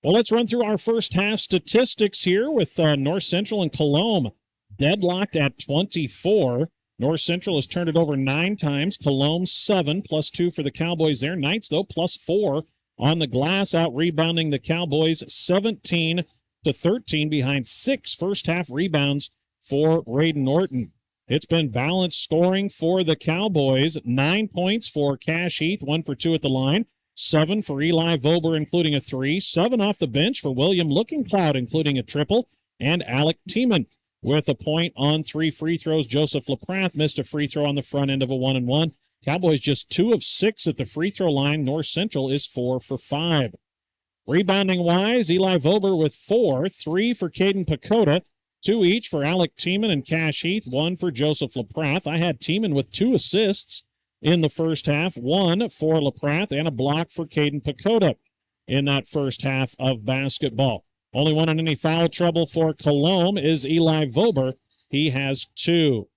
Well, let's run through our first half statistics here with North Central and Colome deadlocked at 24. North Central has turned it over 9 times. Colome 7, +2 for the Cowboys there. Knights, though, +4 on the glass, out rebounding the Cowboys 17-13 behind 6 first half rebounds for Braden Norton. It's been balanced scoring for the Cowboys. 9 points for Cash Heath, 1 for 2 at the line. 7 for Eli Vober, including a 3. 7 off the bench for William Lookingcloud, including a triple. And Alec Tiemann with a point on 3 free throws. Joseph LaPrath missed a free throw on the front end of a 1-and-1. Cowboys just 2 of 6 at the free throw line. North Central is 4 for 5. Rebounding-wise, Eli Vober with 4. 3 for Caden Pacoda. 2 each for Alec Tiemann and Cash Heath. 1 for Joseph LaPrath. I had Tiemann with 2 assists in the first half. 1 for LaPrath and a block for Caden Pacoda in that first half of basketball. Only one in any foul trouble for Colome is Eli Vober. He has 2.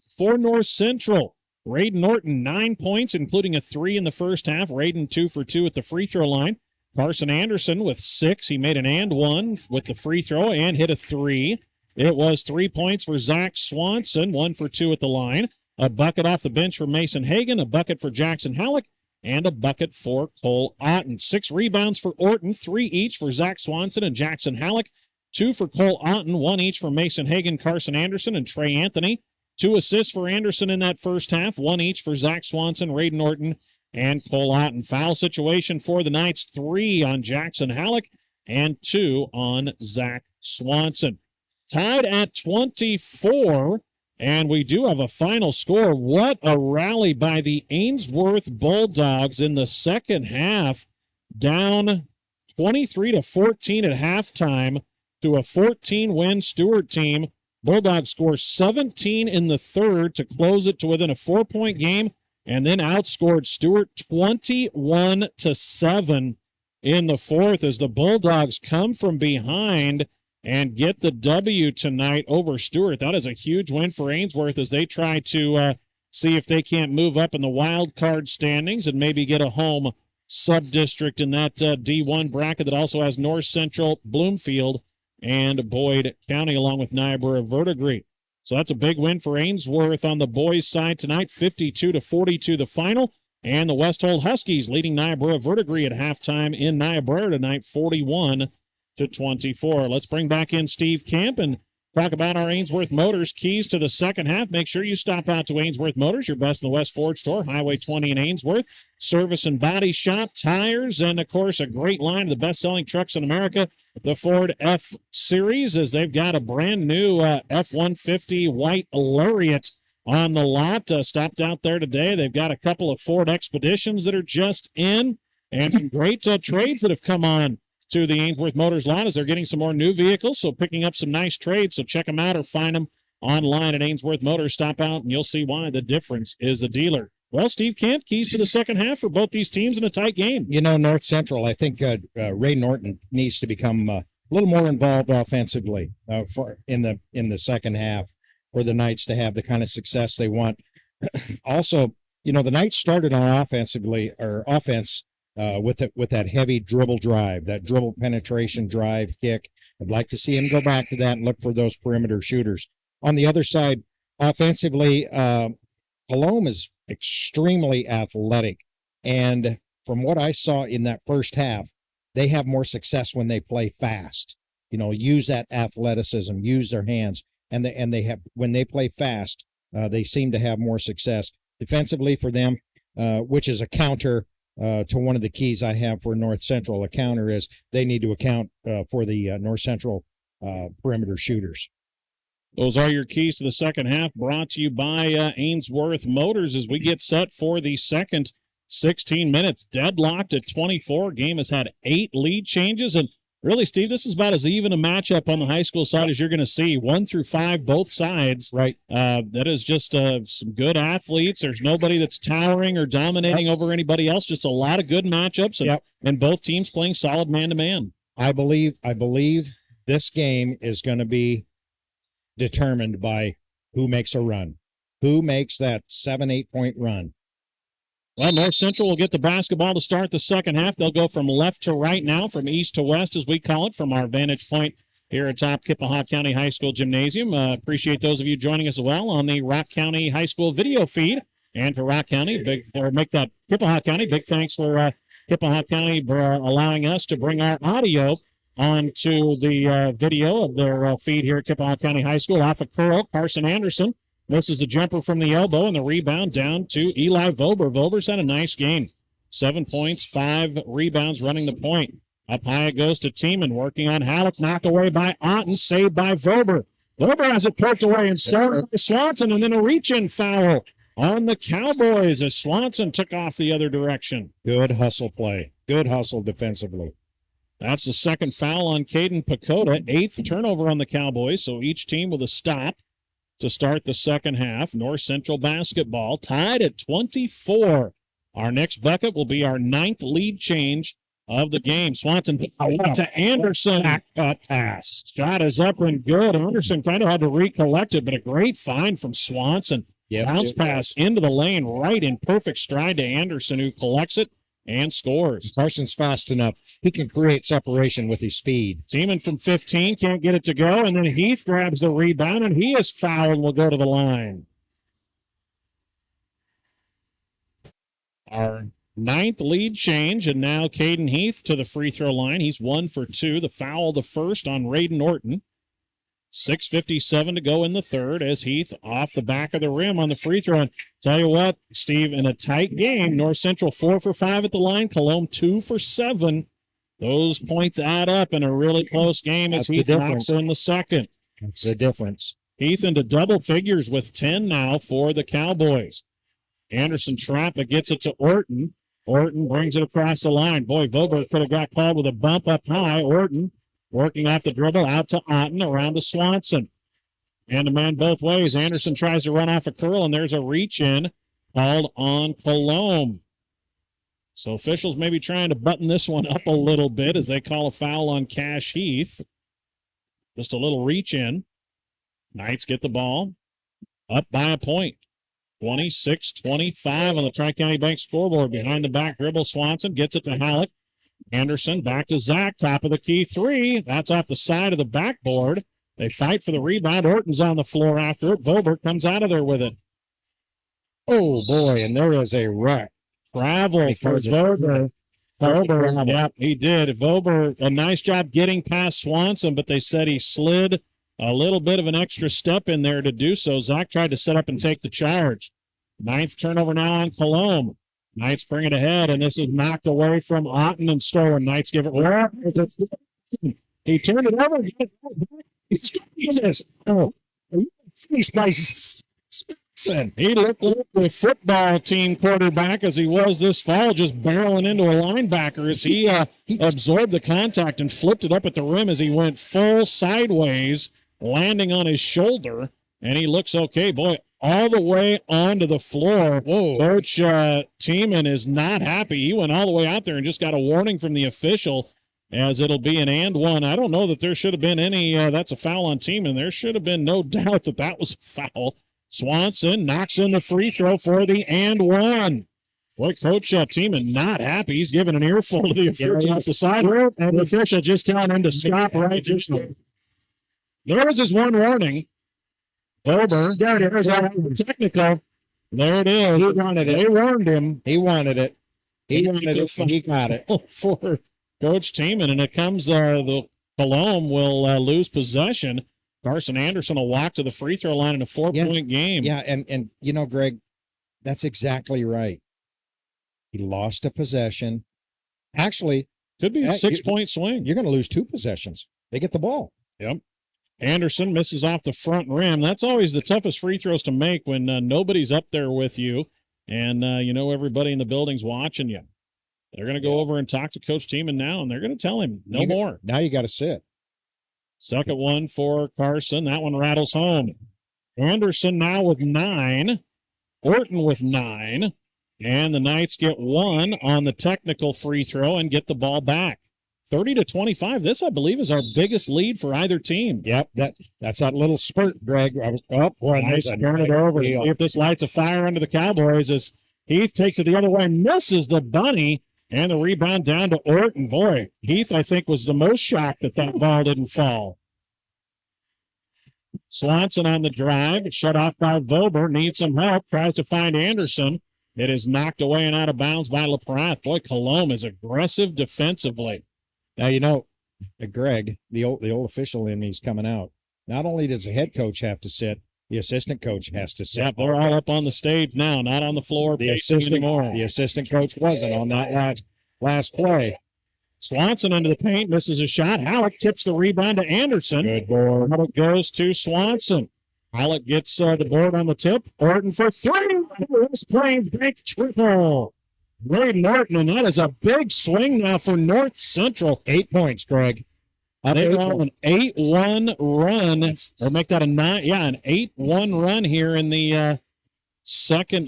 For North Central, Braden Norton, 9 points, including a 3 in the first half. Braden 2 for 2 at the free throw line. Carson Anderson with 6. He made an and 1 with the free throw and hit a 3. It was 3 points for Zach Swanson, 1 for 2 at the line. A bucket off the bench for Mason Hagan, a bucket for Jackson Halleck, and a bucket for Cole Otten. 6 rebounds for Orton, 3 each for Zach Swanson and Jackson Halleck, 2 for Cole Otten, 1 each for Mason Hagan, Carson Anderson, and Trey Anthony. 2 assists for Anderson in that first half, 1 each for Zach Swanson, Braden Orton, and Cole Otten. Foul situation for the Knights, 3 on Jackson Halleck and 2 on Zach Swanson. Tied at 24. And we do have a final score. What a rally by the Ainsworth Bulldogs in the second half. Down 23-14 at halftime to a 14-win Stewart team. Bulldogs score 17 in the third to close it to within a 4-point game, and then outscored Stewart 21-7 in the fourth as the Bulldogs come from behind and get the W tonight over Stewart. That is a huge win for Ainsworth as they try to see if they can't move up in the wild card standings and maybe get a home sub-district in that D1 bracket that also has North Central, Bloomfield, and Boyd County, along with Niobrara Verdigris. So that's a big win for Ainsworth on the boys' side tonight, 52-42 the final. And the Westhold Huskies leading Niobrara Verdigris at halftime in Niobrara tonight, 41-24. Let's bring back in Steve Camp and talk about our Ainsworth Motors keys to the second half. Make sure you stop out to Ainsworth Motors, your best in the West Ford store, Highway 20 in Ainsworth. Service and body shop, tires, and, of course, a great line of the best-selling trucks in America, the Ford F-Series, as they've got a brand-new F-150 White Lariat on the lot. Stopped out there today. They've got a couple of Ford Expeditions that are just in, and some great trades that have come on to the Ainsworth Motors lot as they're getting some more new vehicles, so picking up some nice trades. So check them out or find them online at Ainsworth Motors. Stop out, and you'll see why the difference is the dealer. Well, Steve Camp, keys to the second half for both these teams in a tight game. You know, North Central, I think Ray Norton needs to become a little more involved offensively in the second half for the Knights to have the kind of success they want. Also, you know, the Knights started on offense with that heavy dribble drive, that dribble penetration drive kick. I'd like to see him go back to that and look for those perimeter shooters. On the other side, offensively, Colome is extremely athletic. And from what I saw in that first half, they have more success when they play fast. You know, use that athleticism, use their hands. And they have, when they play fast, they seem to have more success defensively for them, which is a counter to one of the keys I have for North Central. A counter is they need to account for the North Central perimeter shooters. Those are your keys to the second half, brought to you by Ainsworth Motors as we get set for the second 16 minutes. Deadlocked at 24. Game has had 8 lead changes. And really, Steve, this is about as even a matchup on the high school side as you're going to see. 1 through 5, both sides. Right. That is just some good athletes. There's nobody that's towering or dominating over anybody else. Just a lot of good matchups, and both teams playing solid man-to-man. I believe this game is going to be determined by who makes a run, who makes that 7-8 point run. Well, North Central will get the basketball to start the second half. They'll go from left to right now, from east to west, as we call it, from our vantage point here atop Kippahaw County High School Gymnasium. Appreciate those of you joining us as well on the Rock County High School video feed. And for Rock County, Kippahaw County, big thanks for Kippahaw County allowing us to bring our audio onto the video of their feed here at Kippahaw County High School. Off a curl, Carson Anderson misses the jumper from the elbow, and the rebound down to Eli Vober. Vober's had a nice game. 7 points, 5 rebounds running the point. Up high it goes to Tiemann, working on Halleck, knocked away by Otten, saved by Vober. Vober has it poked away and started by Swanson, and then a reach-in foul on the Cowboys as Swanson took off the other direction. Good hustle play. Good hustle defensively. That's the second foul on Caden Pacoda, 8th turnover on the Cowboys, so each team with a stop to start the second half. North Central basketball tied at 24. Our next bucket will be our 9th lead change of the game. Swanson to Anderson. Back pass. Shot is up and good. Anderson kind of had to recollect it, but a great find from Swanson. Bounce pass into the lane, right in perfect stride to Anderson, who collects it and scores. Carson's fast enough. He can create separation with his speed. Tiemann from 15 can't get it to go, and then Heath grabs the rebound, and he is fouled and will go to the line. Our 9th lead change, and now Caden Heath to the free throw line. He's 1 for 2. The foul, the first on Raiden Orton. 6:57 to go in the third as Heath off the back of the rim on the free throw. And tell you what, Steve, in a tight game, North Central 4 for 5 at the line, Colome 2 for 7. Those points add up in a really close game as Heath knocks in the second. That's the difference. Heath into double figures with 10 now for the Cowboys. Anderson trap, but gets it to Orton. Orton brings it across the line. Boy, Vober could have got called with a bump up high. Orton working off the dribble out to Otten, around to Swanson. And a man both ways. Anderson tries to run off a curl, and there's a reach-in called on Colome. So officials may be trying to button this one up a little bit as they call a foul on Cash Heath. Just a little reach-in. Knights get the ball up by a point. 26-25 on the Tri-County Bank scoreboard. Behind the back dribble, Swanson gets it to Halleck. Anderson back to Zach, top of the key three. That's off the side of the backboard. They fight for the rebound. Orton's on the floor after it. Vober comes out of there with it. Oh, boy, and there is a wreck. Travel for Vober. Yep, he did. Vober, a nice job getting past Swanson, but they said he slid a little bit of an extra step in there to do so. Zach tried to set up and take the charge. 9th turnover now on Colome. Knights bring it ahead, and this is knocked away from Otten and stolen. Knights give it. He turned it over. Jesus. Oh, he's nice. He looked like the football team quarterback as he was this fall, just barreling into a linebacker as he absorbed the contact and flipped it up at the rim as he went full sideways, landing on his shoulder, and he looks okay. Boy, all the way onto the floor. Whoa. Coach Tiemann is not happy. He went all the way out there and just got a warning from the official as it'll be an and one. I don't know that there should have been any, that's a foul on Tiemann. There should have been no doubt that that was a foul. Swanson knocks in the free throw for the and one. Boy, Coach Tiemann not happy. He's giving an earful to the official off the side. And the official just telling him to stop right just there. There was his one warning. Vober, there it is. Technical. There it is. He wanted it. They warned him. He wanted it. He wanted it. He got it. For Coach Tiemann, and it comes, the Colome will lose possession. Carson Anderson will walk to the free throw line in a 4-point game. Yeah, and you know, Greg, that's exactly right. He lost a possession. Actually, could be a 6-point swing. You're going to lose 2 possessions. They get the ball. Yep. Anderson misses off the front rim. That's always the toughest free throws to make when nobody's up there with you and you know everybody in the building's watching you. They're going to go over and talk to Coach Tiemann now, and they're going to tell him no more. Now you got to sit. Second one for Carson. That one rattles home. Anderson now with 9. Orton with 9. And the Knights get 1 on the technical free throw and get the ball back. 30-25. This, I believe, is our biggest lead for either team. Yep, that's that little spurt, Greg. Nice turn it over. See if this lights a fire under the Cowboys as Heath takes it the other way, misses the bunny, and the rebound down to Orton. Boy, Heath, I think, was the most shocked that that ball didn't fall. Swanson on the drive, shut off by Vober, needs some help, tries to find Anderson. It is knocked away and out of bounds by LaPrath. Boy, Colome is aggressive defensively. Now, you know, Greg, the old official in me's coming out. Not only does the head coach have to sit, the assistant coach has to sit. Yeah, they're all up on the stage now, not on the floor. The assistant coach wasn't on that last play. Swanson into the paint, misses a shot. Halleck tips the rebound to Anderson. Good board. Halleck goes to Swanson. Halleck gets the board on the tip. Orton for three. West Plains Bank triple. Wade Norton, and that is a big swing now for North Central. 8 points, Greg. They go an 8-1 run, or make that a 9. Yeah, an 8-1 run here in the second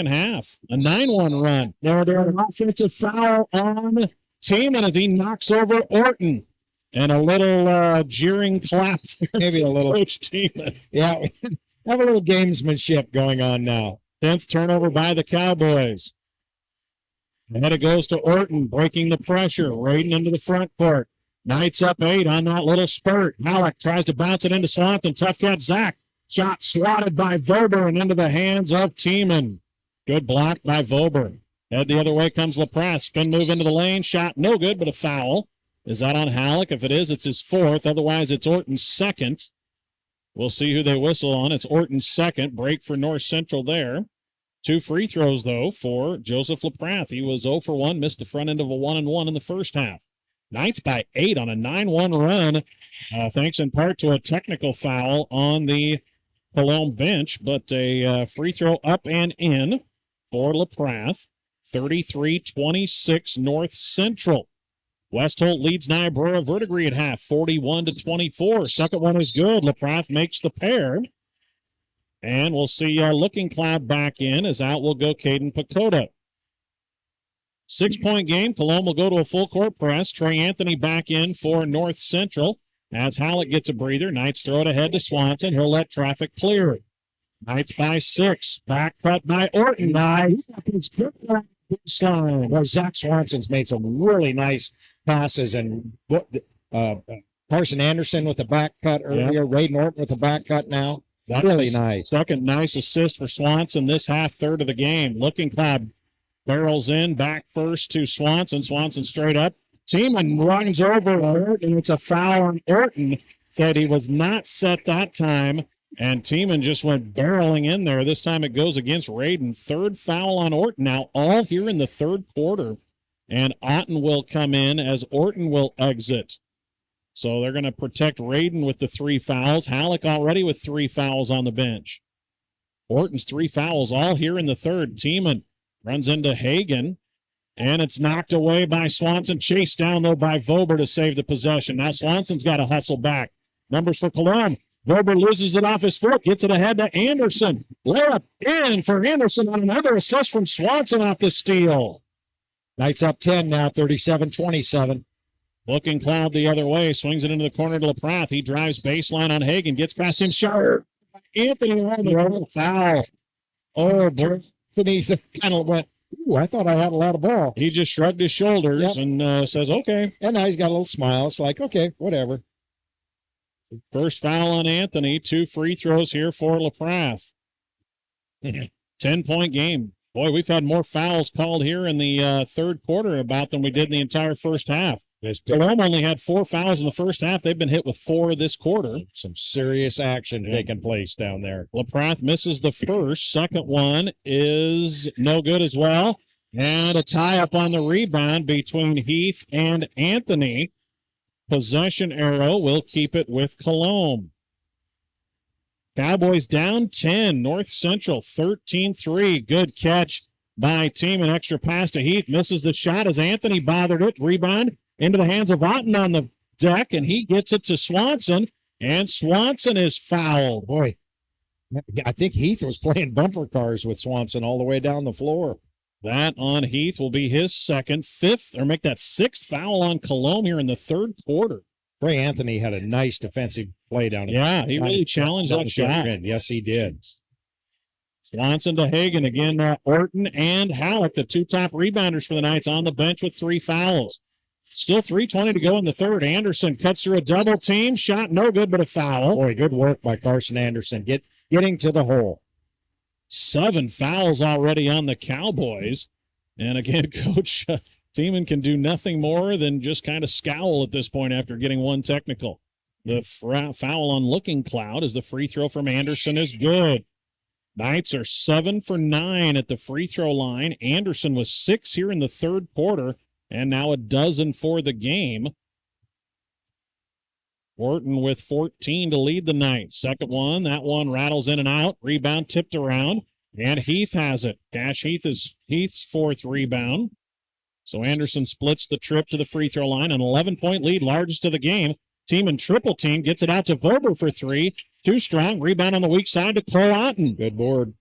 half. A 9-1 run. Now there's an offensive foul on Tiemann as he knocks over Orton. And a little jeering clap. Maybe a little. Coach Tiemann. Yeah, have a little gamesmanship going on now. 10th turnover by the Cowboys. And then it goes to Orton, breaking the pressure, raiding into the front court. Knights up 8 on that little spurt. Halleck tries to bounce it into Swanson. Tough catch, Zach. Shot swatted by Vober and into the hands of Tiemann. Good block by Vober. Head the other way comes LaPrath. Spin move into the lane. Shot no good, but a foul. Is that on Halleck? If it is, it's his 4th. Otherwise, it's Orton's 2nd. We'll see who they whistle on. It's Orton's 2nd. Break for North Central there. 2 free throws, though, for Joseph LaPrath. He was 0 for 1, missed the front end of a 1-and-1 in the first half. Knights by 8 on a 9-1 run, thanks in part to a technical foul on the Colome bench, but a free throw up and in for LaPrath. 33-26 North Central. Westholt leads Niobrara Verdigris at half, 41-24. Second one is good. LaPrath makes the pair. And we'll see Looking Cloud back in. As out will go Caden Pacoda. 6-point game. Colome will go to a full court press. Trey Anthony back in for North Central. As Halleck gets a breather, Knights throw it ahead to Swanson. He'll let traffic clear. Knights by 6. Back cut by Orton. Nice. Well, Zach Swanson's made some really nice passes, and Carson Anderson with the back cut earlier. Ray Norton with the back cut now. That really nice. Second nice assist for Swanson this half third of the game. Looking Cloud barrels in, back first to Swanson. Swanson straight up. Tiemann runs over Orton. It's a foul on Orton. Said he was not set that time. And Tiemann just went barreling in there. This time it goes against Radin. 3rd foul on Orton. Now all here in the 3rd quarter. And Otten will come in as Orton will exit. So they're going to protect Radin with the 3 fouls. Halleck already with 3 fouls on the bench. Orton's 3 fouls all here in the 3rd. Tiemann runs into Hagan. And it's knocked away by Swanson. Chased down, though, by Vober to save the possession. Now Swanson's got to hustle back. Numbers for Colome. Vober loses it off his foot, gets it ahead to Anderson. Layup in for Anderson on another assist from Swanson off the steal. Knights up 10 now, 37-27. Looking Cloud the other way, swings it into the corner to LaPrath. He drives baseline on Hagan, gets past him, shot. Anthony on the foul. Oh, boy. Anthony's kind of went, ooh, I thought I had a lot of ball. He just shrugged his shoulders and says, okay. And now he's got a little smile. It's like, okay, whatever. First foul on Anthony. 2 free throws here for LaPrath. 10-point game. Boy, we've had more fouls called here in the 3rd quarter about than we did in the entire first half. Colome only had 4 fouls in the first half. They've been hit with 4 this quarter. Some serious action taking place down there. LaPrath misses the first. Second one is no good as well. And a tie-up on the rebound between Heath and Anthony. Possession arrow will keep it with Colome. Cowboys down 10. North Central 13-3. Good catch by Team. An extra pass to Heath. Misses the shot as Anthony bothered it. Rebound into the hands of Otten on the deck, and he gets it to Swanson, and Swanson is fouled. Boy, I think Heath was playing bumper cars with Swanson all the way down the floor. That on Heath will be his 2nd, 5th, or make that 6th foul on Colome here in the 3rd quarter. Trey Anthony had a nice defensive play down. Yeah, he really challenged that shot. Yes, he did. Swanson to Hagan. Again, Orton and Halleck, the two top rebounders for the Knights, on the bench with 3 fouls. Still 3:20 to go in the third. Anderson cuts through a double team. Shot no good, but a foul. Boy, good work by Carson Anderson getting to the hole. 7 fouls already on the Cowboys. And again, Coach Tiemann can do nothing more than just kind of scowl at this point after getting one technical. The foul on Looking Cloud as the free throw from Anderson is good. Knights are 7 for 9 at the free throw line. Anderson was 6 here in the third quarter, and now a dozen for the game. Orton with 14 to lead the Knights. Second one, that one rattles in and out. Rebound tipped around, and Heath has it. Cash Heath is Heath's 4th rebound. So Anderson splits the trip to the free throw line. An 11-point lead, largest of the game. Team and triple team gets it out to Vober for 3. Too strong. Rebound on the weak side to Cole Otten. Good board.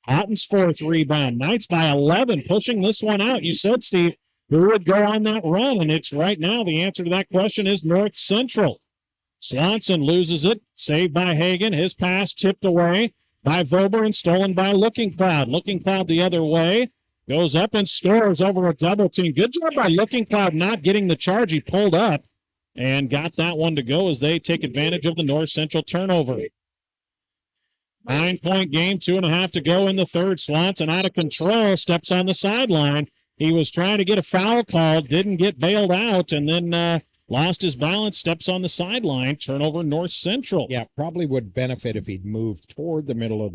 Otten's 4th rebound. Knights by 11, pushing this one out. You said, Steve, who would go on that run? And it's right now, the answer to that question is North Central. Swanson loses it. Saved by Hagan. His pass tipped away by Vober and stolen by Looking Cloud. Looking Cloud the other way. Goes up and scores over a double team. Good job by Looking Cloud not getting the charge. He pulled up and got that one to go as they take advantage of the North Central turnover. 9-point game, 2.5 to go in the third. Swanson out of control, steps on the sideline. He was trying to get a foul called, didn't get bailed out, and then lost his balance, steps on the sideline. Turnover North Central. Yeah, probably would benefit if he'd moved toward the middle of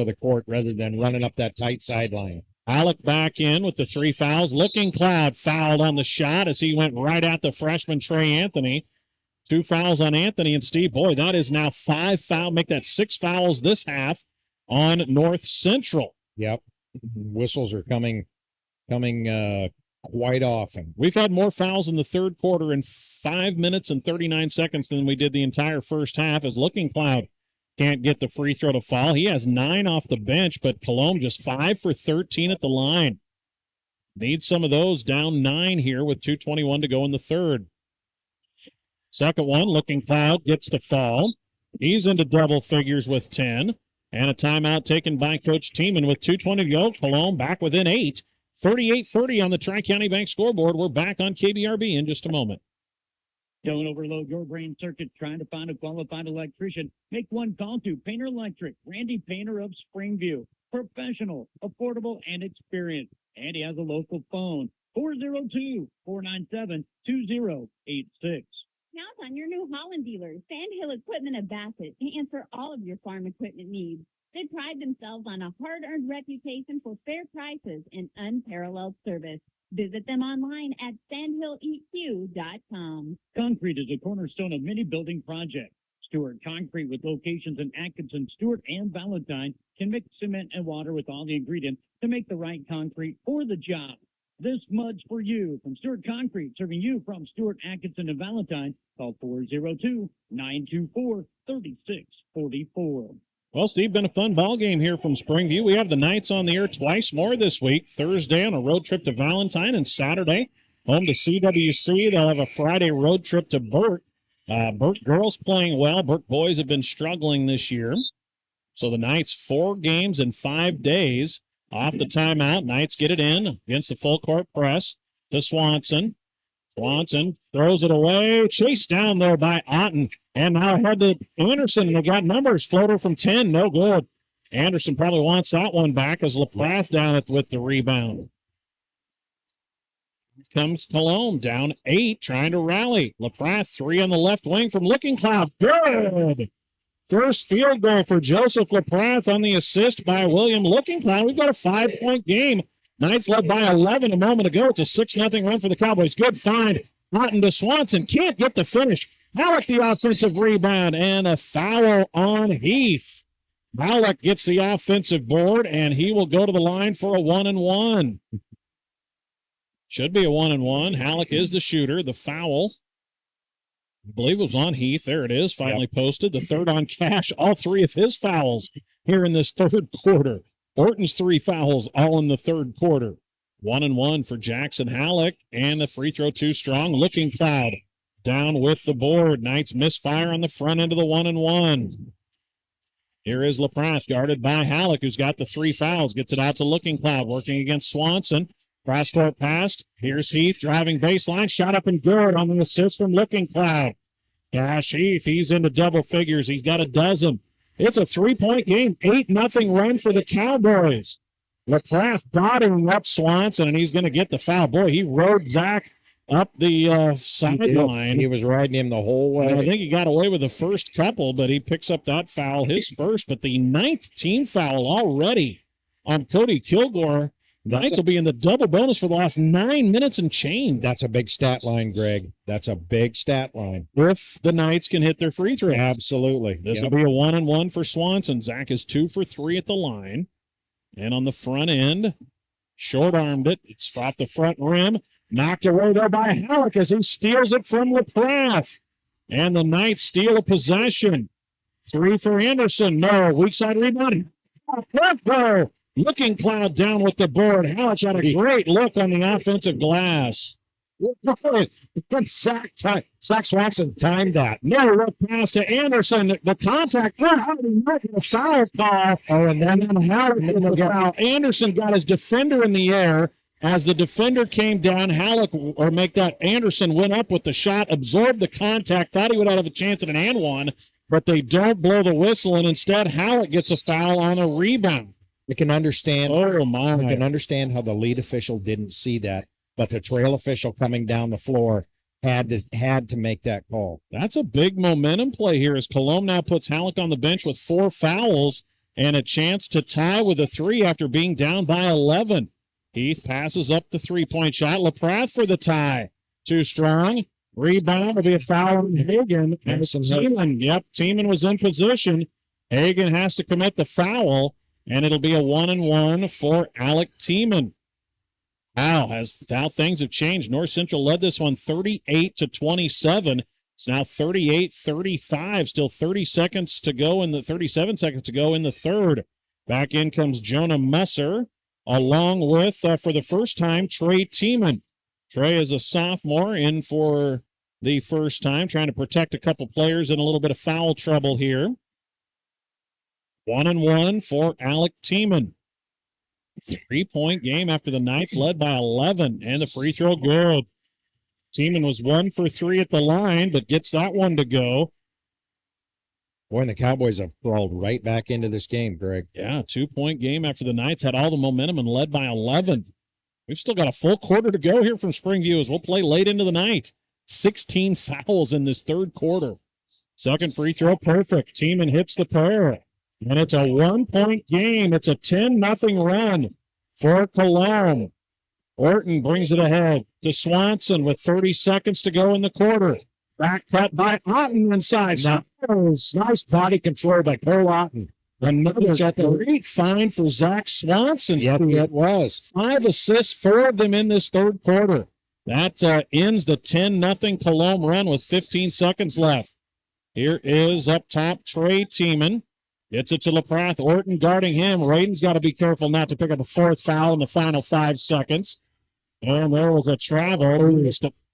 the court rather than running up that tight sideline. Alec back in with the 3 fouls. Looking Cloud fouled on the shot as he went right at the freshman Trey Anthony. 2 fouls on Anthony, and Steve, boy, that is now 5 fouls. Make that 6 fouls this half on North Central. Yep. Whistles are coming quite often. We've had more fouls in the third quarter in 5 minutes and 39 seconds than we did the entire first half as Looking Cloud can't get the free throw to fall. He has 9 off the bench, but Colome just 5 for 13 at the line. Needs some of those, down 9 here with 2:21 to go in the third. Second one, Looking Cloud gets to fall. He's into double figures with 10. And a timeout taken by Coach Tiemann with 2:20 to go. Colome back within 8. 38-30 on the Tri-County Bank scoreboard. We're back on KBRB in just a moment. Don't overload your brain circuit trying to find a qualified electrician. Make one call to Painter Electric, Randy Painter of Springview. Professional, affordable, and experienced. And he has a local phone, 402-497-2086. Count on your New Holland dealer, Sandhill Equipment of Bassett, to answer all of your farm equipment needs. They pride themselves on a hard-earned reputation for fair prices and unparalleled service. Visit them online at sandhilleq.com. Concrete is a cornerstone of many building projects. Stewart Concrete, with locations in Atkinson, Stewart, and Valentine, can mix cement and water with all the ingredients to make the right concrete for the job. This mud's for you from Stewart Concrete, serving you from Stewart, Atkinson, and Valentine. Call 402-924-3644. Well, Steve, been a fun ball game here from Springview. We have the Knights on the air twice more this week. Thursday on a road trip to Valentine, and Saturday home to CWC. They'll have a Friday road trip to Burke. Burke girls playing well. Burke boys have been struggling this year. So the Knights 4 games in 5 days. Off the timeout, Knights get it in against the full court press to Swanson. Swanson throws it away. Chased down there by Otten. And now ahead to Anderson. And they got numbers. Floater from 10. No good. Anderson probably wants that one back as LaPlath down with the rebound. Here comes Colome down 8, trying to rally. LaPlath 3 on the left wing from Looking Cloud. Good. First field goal for Joseph LaPlath on the assist by William Looking Cloud. We've got a 5-point game. Knights led by 11 a moment ago. It's a 6-0 run for the Cowboys. Good find. Otten to Swanson. Can't get the finish. Halleck the offensive rebound and a foul on Heath. Halleck gets the offensive board, and he will go to the line for a 1-and-1. Should be a 1-and-1. Halleck is the shooter. The foul, I believe it was on Heath. There it is, finally posted. The third on Cash. All 3 of his fouls here in this third quarter. Orton's 3 fouls all in the third quarter. 1-and-1 for Jackson Halleck, and the free throw too strong. Looking Cloud down with the board. Knights misfire on the front end of the 1-and-1. Here is LaPrasse, guarded by Halleck, who's got the 3 fouls. Gets it out to Looking Cloud, working against Swanson. Cross-court pass. Here's Heath, driving baseline. Shot up and good on the assist from Looking Cloud. Cash Heath, he's into double figures. He's got a dozen. It's a 3-point game. 8-0 run for the Cowboys. LaPrasse dotting up Swanson, and he's going to get the foul. Boy, he rode Zach up the sideline. He was riding him the whole way. I think he got away with the first couple, but he picks up that foul, his first. But the 9th team foul already on Cody Kilgore. Knights will be in the double bonus for the last 9 minutes and change. That's a big stat line, Greg. That's a big stat line. If the Knights can hit their free throw. Absolutely. This will be a 1-and-1 for Swanson. Zach is 2 for 3 at the line. And on the front end, short-armed it. It's off the front rim. Knocked away there by Halleck as he steals it from LaPrasse. And the Knights steal a possession. 3 for Anderson. No. Weak side rebound. Looking Cloud down with the board. Halleck had a great look on the offensive glass. Zach Swanson timed that. No, look pass to Anderson. The contact. The foul call. Oh, and then Halleck. Anderson got his defender in the air. As the defender came down, Anderson went up with the shot, absorbed the contact, thought he would have a chance at an and one, but they don't blow the whistle, and instead Halleck gets a foul on a rebound. You can understand. Oh, my. You can understand how the lead official didn't see that, but the trail official coming down the floor had to make that call. That's a big momentum play here as Colome now puts Halleck on the bench with 4 fouls and a chance to tie with a 3 after being down by 11. Heath passes up the 3-point shot. LaPrasse for the tie. Too strong. Rebound will be a foul on Hagan. And Tiemann was in position. Hagan has to commit the foul, and it'll be a 1-and-1 for Alec Tiemann. Wow, how things have changed. North Central led this one 38-27. It's now 38-35. Still 37 seconds to go in the third. Back in comes Jonah Messer, along with, for the first time, Trey Tiemann. Trey is a sophomore in for the first time, trying to protect a couple players in a little bit of foul trouble here. 1-and-1 for Alec Tiemann. 3-point game after the Knights led by 11, and the free throw good. Tiemann was 1 for 3 at the line, but gets that one to go. Boy, and the Cowboys have crawled right back into this game, Greg. Yeah, 2-point game after the Knights had all the momentum and led by 11. We've still got a full quarter to go here from Springview as we'll play late into the night. 16 fouls in this third quarter. Second free throw, perfect. Tiemann hits the pair. And it's a 1-point game. It's a 10-0 run for Colome. Orton brings it ahead to Swanson with 30 seconds to go in the quarter. Back cut by Otten inside. Nice body control by Cole Otten. Another great find for Zach Swanson. Yep, it was. 5 assists, 4 of them in this third quarter. That ends the 10-0 Colome run with 15 seconds left. Here is up top Trey Tiemann. Gets it to LaPrasse. Orton guarding him. Radin's got to be careful not to pick up a 4th foul in the final 5 seconds. And there was a travel.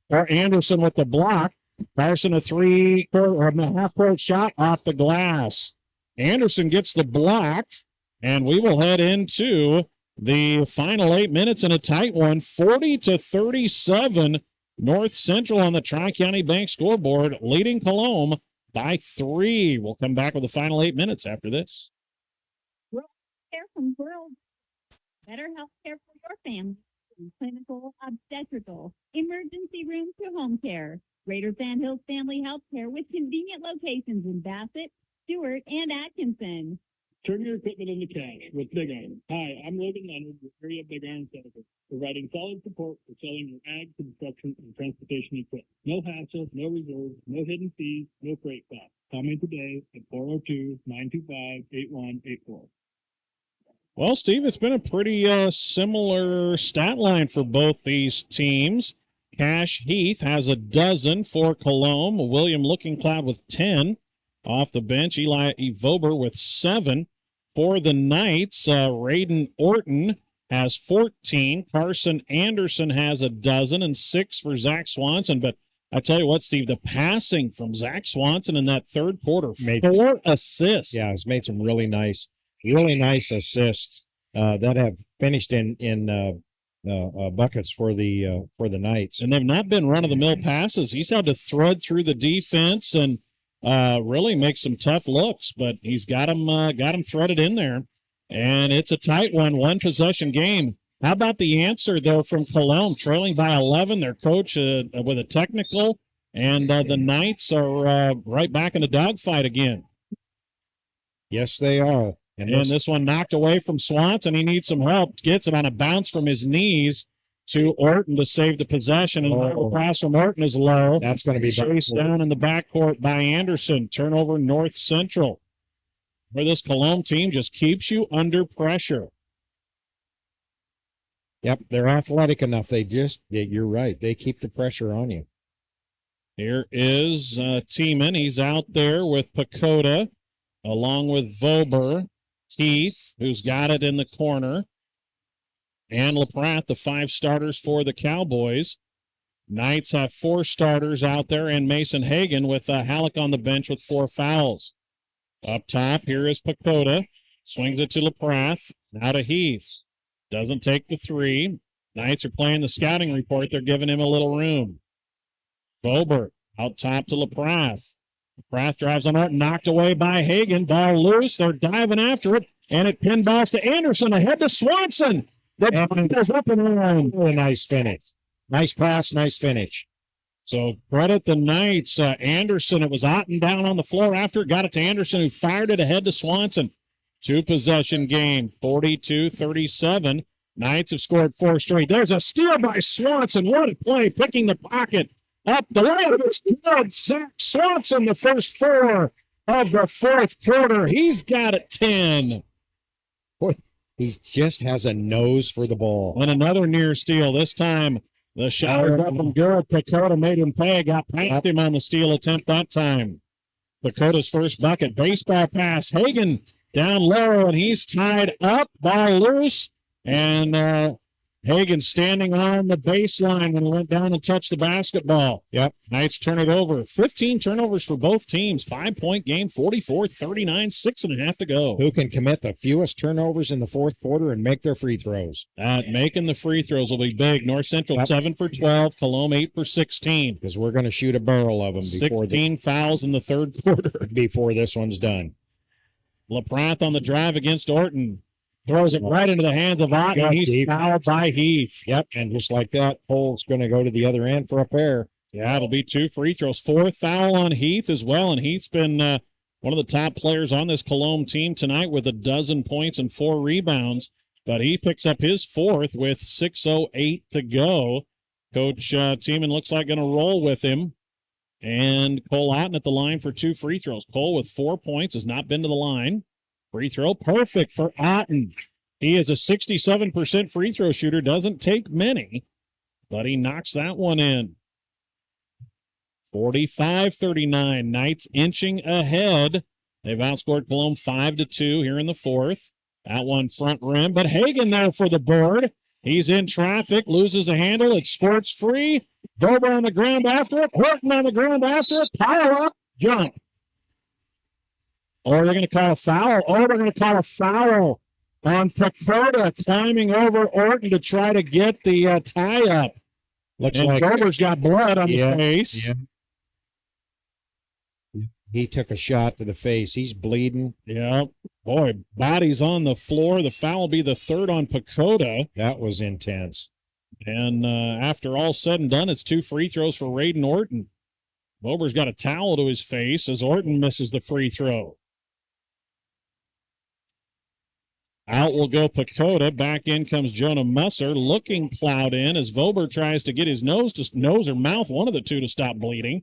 Anderson with the block. Carson a half-court shot off the glass. Anderson gets the block, and we will head into the final 8 minutes in a tight one. 40-37. North Central on the Tri-County Bank scoreboard, leading Colome by 3. We'll come back with the final 8 minutes after this. Care from World. Better health care for your family. From clinical, obstetrical, emergency room to home care. Greater Sand Hills Family Health Care with convenient locations in Bassett, Stewart, and Atkinson. Turn your equipment into cash with Big Iron. Hi, I'm Logan Leonard with Area Big Iron Services, providing solid support for selling your ag, construction, and transportation equipment. No hassle, no reserves, no hidden fees, no freight costs. Call me today at 402-925-8184. Well, Steve, it's been a pretty similar stat line for both these teams. Cash Heath has a dozen for Colome. William Looking Cloud with 10 off the bench. Eli Vober with 7 for the Knights. Radin Orton has 14. Carson Anderson has a dozen and 6 for Zach Swanson. But I tell you what, Steve, the passing from Zach Swanson in that third quarter, Made- 4 assists. Yeah, he's made some really nice assists that have finished in buckets for the Knights. And they've not been run-of-the-mill passes. He's had to thread through the defense and really make some tough looks, but he's got him threaded in there. And it's a tight one-possession game. How about the answer, though, from Colome, trailing by 11? Their coach with a technical, and the Knights are right back in the dogfight again. Yes, they are. And this one knocked away from Swanson. He needs some help. Gets it on a bounce from his knees to Orton to save the possession. And the pass from Orton is low. That's going to be chased down in the backcourt by Anderson. Turnover North Central. Where this Colome team just keeps you under pressure. Yep, they're athletic enough. You're right. They keep the pressure on you. Here is Tiemann. He's out there with Pacoda, along with Vober, Keith, who's got it in the corner, and LaPratte, the 5 starters for the Cowboys. Knights have 4 starters out there, and Mason Hagan with Halleck on the bench with 4 fouls. Up top, here is Pacoda. Swings it to LaPratte. Now to Heath. Doesn't take the 3. Knights are playing the scouting report. They're giving him a little room. Vober out top to LaPratte. LaPratte drives on out, knocked away by Hagan. Ball loose. They're diving after it, and it pinballs to Anderson. Ahead to Swanson. The ball is up and around. Oh, nice finish. Nice pass, nice finish. So credit the Knights. Anderson, it was Otten down on the floor after it. Got it to Anderson, who fired it ahead to Swanson. 2-possession game, 42-37. Knights have scored 4 straight. There's a steal by Swanson. What a play, picking the pocket up the line. It's good. Zach Swanson, the first 4 of the fourth quarter. He's got it 10. Boy, he just has a nose for the ball. And another near steal. This time, the shot was up and good. Pacoda made him pay. Got past him on the steal attempt that time. Pacoda's first bucket. Baseball pass. Hagan down low, and he's tied up. Ball loose. And Hagan standing on the baseline when he went down and touched the basketball. Yep. Knights turn it over. 15 turnovers for both teams. 5-point game, 44-39, 6.5 to go. Who can commit the fewest turnovers in the fourth quarter and make their free throws? Making the free throws will be big. North Central 7 for 12. Colome 8 for 16. Because we're going to shoot a barrel of them 16 fouls in the third quarter. Before this one's done. LaPratte on the drive against Orton. Throws it right into the hands of Otten. He's fouled by Heath. Yep, and just like that, Pole's going to go to the other end for a pair. Yeah, it'll be 2 free throws. 4th foul on Heath as well, and Heath's been one of the top players on this Colome team tonight with 12 points and 4 rebounds, but he picks up his 4th with 6:08 to go. Coach Tiemann looks like going to roll with him, and Cole Otten at the line for 2 free throws. Cole with 4 points has not been to the line. Free throw, perfect for Otten. He is a 67% free throw shooter. Doesn't take many, but he knocks that one in. 45-39. Knights inching ahead. They've outscored Colome 5-2 here in the fourth. That one front rim, but Hagan there for the board. He's in traffic, loses a handle. It squirts free. Vober on the ground after it. Horton on the ground after it. Pile up, jump. Or they're going to call a foul. They're going to call a foul on Pacoda climbing over Orton to try to get the tie-up. Looks and like Vober's got blood on the face. Yeah. He took a shot to the face. He's bleeding. Yeah. Boy, body's on the floor. The foul will be the 3rd on Pacoda. That was intense. And after all said and done, it's 2 free throws for Raiden Orton. Vober's got a towel to his face as Orton misses the free throw. Out will go Pacoda. Back in comes Jonah Musser, looking plowed in as Vober tries to get his nose or mouth, one of the two, to stop bleeding.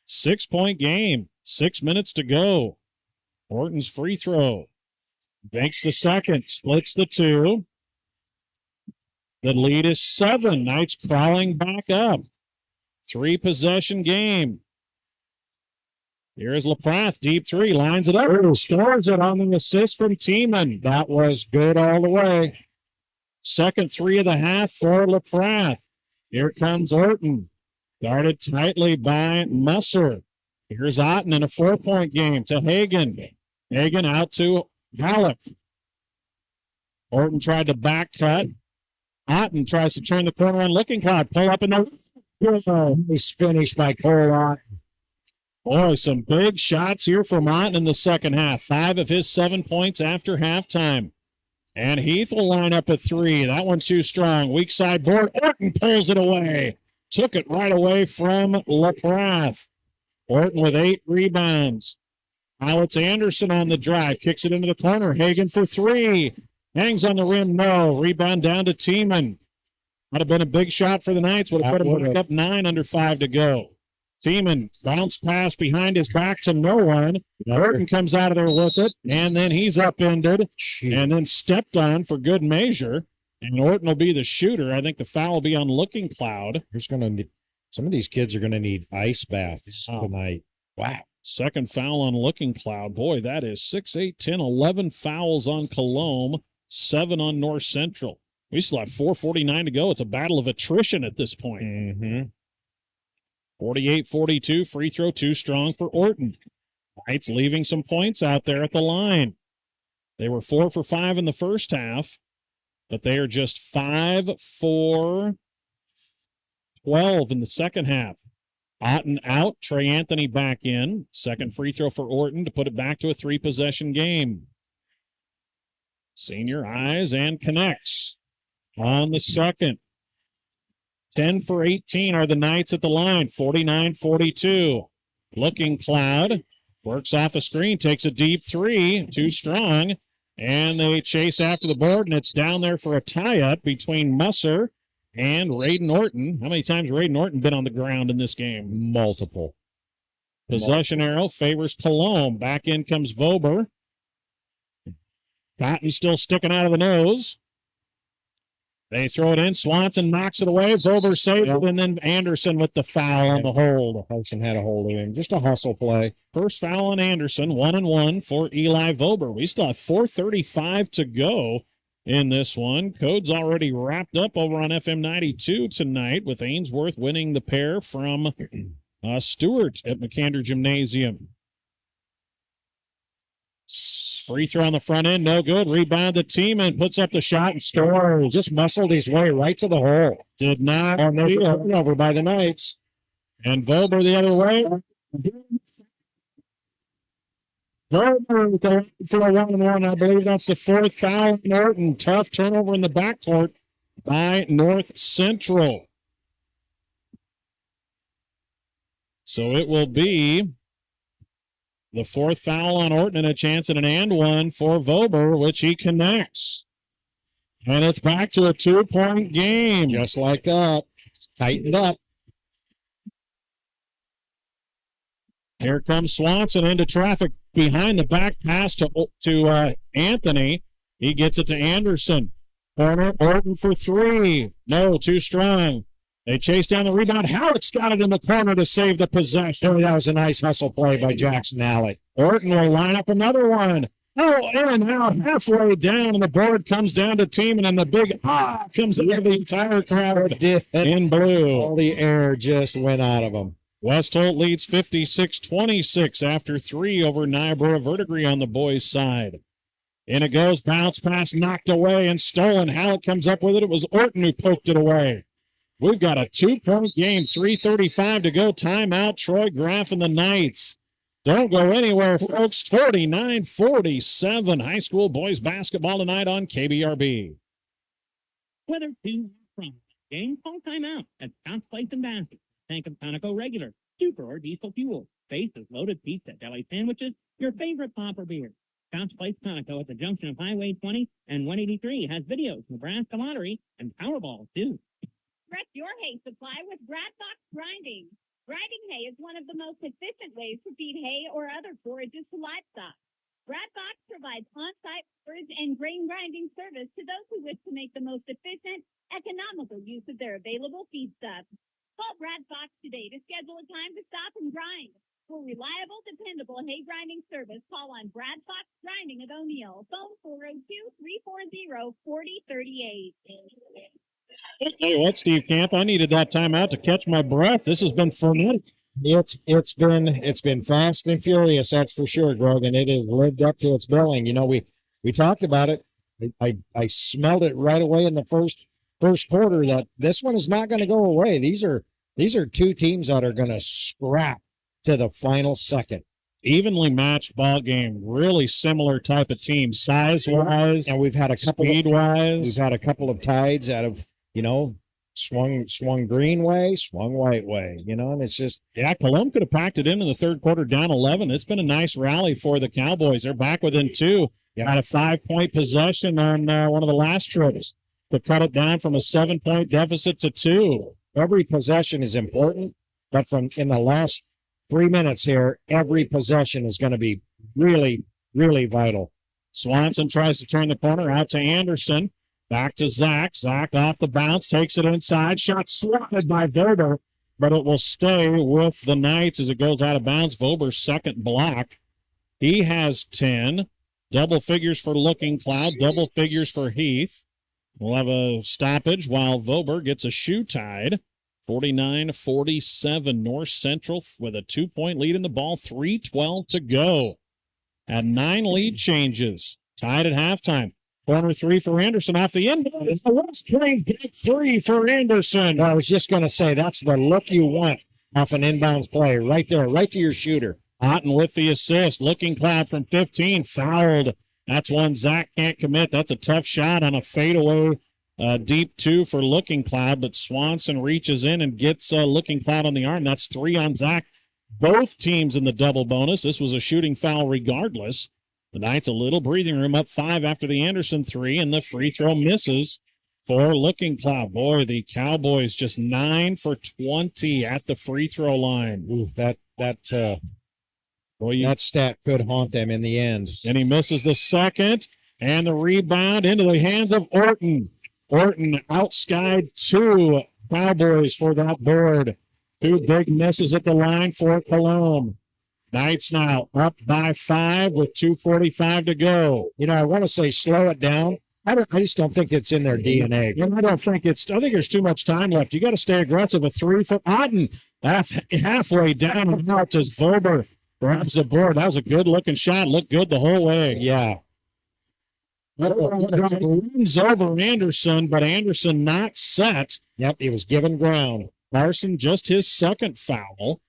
6-point game. 6 minutes to go. Orton's free throw. Banks the second. Splits the 2. The lead is 7. Knights crawling back up. 3-possession game. Here's LaPratte, deep 3, lines it up, scores it on the assist from Tiemann. That was good all the way. Second 3 of the half for LaPratte. Here comes Orton. Guarded tightly by Musser. Here's Otten in a 4-point game to Hagan. Hagan out to Halleck. Orton tried to back cut. Otten tries to turn the corner on Looking Cloud. Pull up in the... Nice finish by Cole Otten. Boy, some big shots here from Otten in the second half. 5 of his 7 points after halftime. And Heath will line up a 3. That one too strong. Weak side board. Orton pulls it away. Took it right away from LaPrath. Orton with 8 rebounds. Now it's Anderson on the drive. Kicks it into the corner. Hagan for 3. Hangs on the rim. No. Rebound down to Tiemann. Would have been a big shot for the Knights. Would have put him back up 9 under 5 to go. Tiemann bounce pass behind his back to no one. Orton comes out of there with it, and then he's upended and then stepped on for good measure. And Orton will be the shooter. I think the foul will be on Looking Cloud. Some of these kids are going to need ice baths tonight. Wow. Second foul on Looking Cloud. Boy, that is 6, 8, 10, 11 fouls on Colome, 7 on North Central. We still have 4:49 to go. It's a battle of attrition at this point. Mm-hmm. 48-42, free throw too strong for Orton. Knights leaving some points out there at the line. They were 4 for 5 in the first half, but they are just 5 for 12 in the second half. Otten out, Trey Anthony back in. Second free throw for Orton to put it back to a 3-possession game. Senior eyes and connects on the second. 10 for 18 are the Knights at the line, 49-42. Looking Cloud works off a screen, takes a deep 3, too strong, and they chase after the board, and it's down there for a tie-up between Musser and Raiden Orton. How many times has Raiden Orton been on the ground in this game? Multiple. Possession arrow favors Colome. Back in comes Vober. Cotton still sticking out of the nose. They throw it in. Swanson knocks it away. Vober saves it, and then Anderson with the foul on the hold. Anderson had a hold of him. Just a hustle play. First foul on Anderson. 1-1 for Eli Vober. We still have 4:35 to go in this one. Code's already wrapped up over on FM 92 tonight with Ainsworth winning the pair from Stewart at McAnder Gymnasium. Free throw on the front end, no good. Rebound the team and puts up the shot and scores. Just muscled his way right to the hole. Did not. Over by the Knights. And Vober the other way. Vober for a 1-1. I believe that's the 4th foul on Norton. Tough turnover in the backcourt by North Central. So it will be the 4th foul on Orton and a chance at an and one for Vober, which he connects. And it's back to a 2-point game. Just like that. It's tightened up. Here comes Swanson into traffic behind the back pass to Anthony. He gets it to Anderson. Corner, Orton for 3. No, too strong. They chase down the rebound. Halleck's got it in the corner to save the possession. That was a nice hustle play by Jackson Halleck. Orton will line up another one. Oh, in and out, halfway down, and the board comes down to Tiemann, and the big comes out of the entire crowd in blue. All the air just went out of them. Westholt leads 56-26 after 3 over Niobrara Verdigris on the boys' side. In it goes, bounce pass knocked away and stolen. Halleck comes up with it. It was Orton who poked it away. We've got a 2-point game, 3:35 to go. Timeout, Troy Graff and the Knights. Don't go anywhere, folks. 49-47. High school boys basketball tonight on KBRB. Whether to or from, game call timeout at Scott's Place and Basket. Tank of Conoco regular, super or diesel fuel. Faces, loaded pizza, deli sandwiches, your favorite pop or beer. Scott's Place Conoco at the junction of Highway 20 and 183 has videos, Nebraska Lottery, and Powerball, too. Press your hay supply with Bradbox Grinding. Grinding hay is one of the most efficient ways to feed hay or other forages to livestock. Bradbox provides on-site storage and grain grinding service to those who wish to make the most efficient, economical use of their available feedstuff. Call Bradbox today to schedule a time to stop and grind. For reliable, dependable hay grinding service, call on Bradbox Grinding of O'Neill. Phone 402-340-4038. I'll tell you what, Steve Camp, I needed that timeout to catch my breath. This has been frenetic. It's been fast and furious, that's for sure, Greg, and it has lived up to its billing. You know, we talked about it. I smelled it right away in the first quarter that this one is not going to go away. These are two teams that are going to scrap to the final second. Evenly matched ball game, really similar type of team, size wise, and we've had a couple speed wise. We've had a couple of tides that have, you know, swung green way, swung white way, you know, and it's just. Yeah, Colome could have packed it in the third quarter down 11. It's been a nice rally for the Cowboys. They're back within 2. Had a 5-point possession on one of the last trips to cut it down from a 7-point deficit to 2. Every possession is important, but in the last 3 minutes here, every possession is going to be really, really vital. Swanson tries to turn the corner out to Anderson. Back to Zach. Zach off the bounce, takes it inside. Shot swatted by Vober, but it will stay with the Knights as it goes out of bounds. Vober's second block. He has 10. Double figures for Looking Cloud, double figures for Heath. We'll have a stoppage while Vober gets a shoe tied. 49-47, North Central with a 2-point lead in the ball, 3:12 to go. At 9 lead changes, tied at halftime. Corner 3 for Anderson off the end. It's the West Plains big 3 for Anderson. I was just going to say, that's the look you want off an inbounds play, right there, right to your shooter. Otten with the assist. Looking Cloud from 15, fouled. That's one Zach can't commit. That's a tough shot on a fadeaway. Deep 2 for Looking Cloud, but Swanson reaches in and gets Looking Cloud on the arm. That's 3 on Zach. Both teams in the double bonus. This was a shooting foul regardless. The Knights a little breathing room, up 5 after the Anderson 3, and the free throw misses for Looking Cloud. Boy, the Cowboys just 9 for 20 at the free throw line. Ooh, that stat could haunt them in the end. And he misses the second, and the rebound into the hands of Orton. Orton outskied 2 Cowboys for that board. 2 big misses at the line for Colome. Knights now up by 5 with 2:45 to go. You know, I want to say slow it down. I just don't think it's in their DNA. I think there's too much time left. You got to stay aggressive. A 3 for Otten. That's halfway down and out as Vober grabs the board. That was a good-looking shot. Looked good the whole way. Yeah. Runs over Anderson, but Anderson not set. Yep, he was given ground. Larson just his second foul.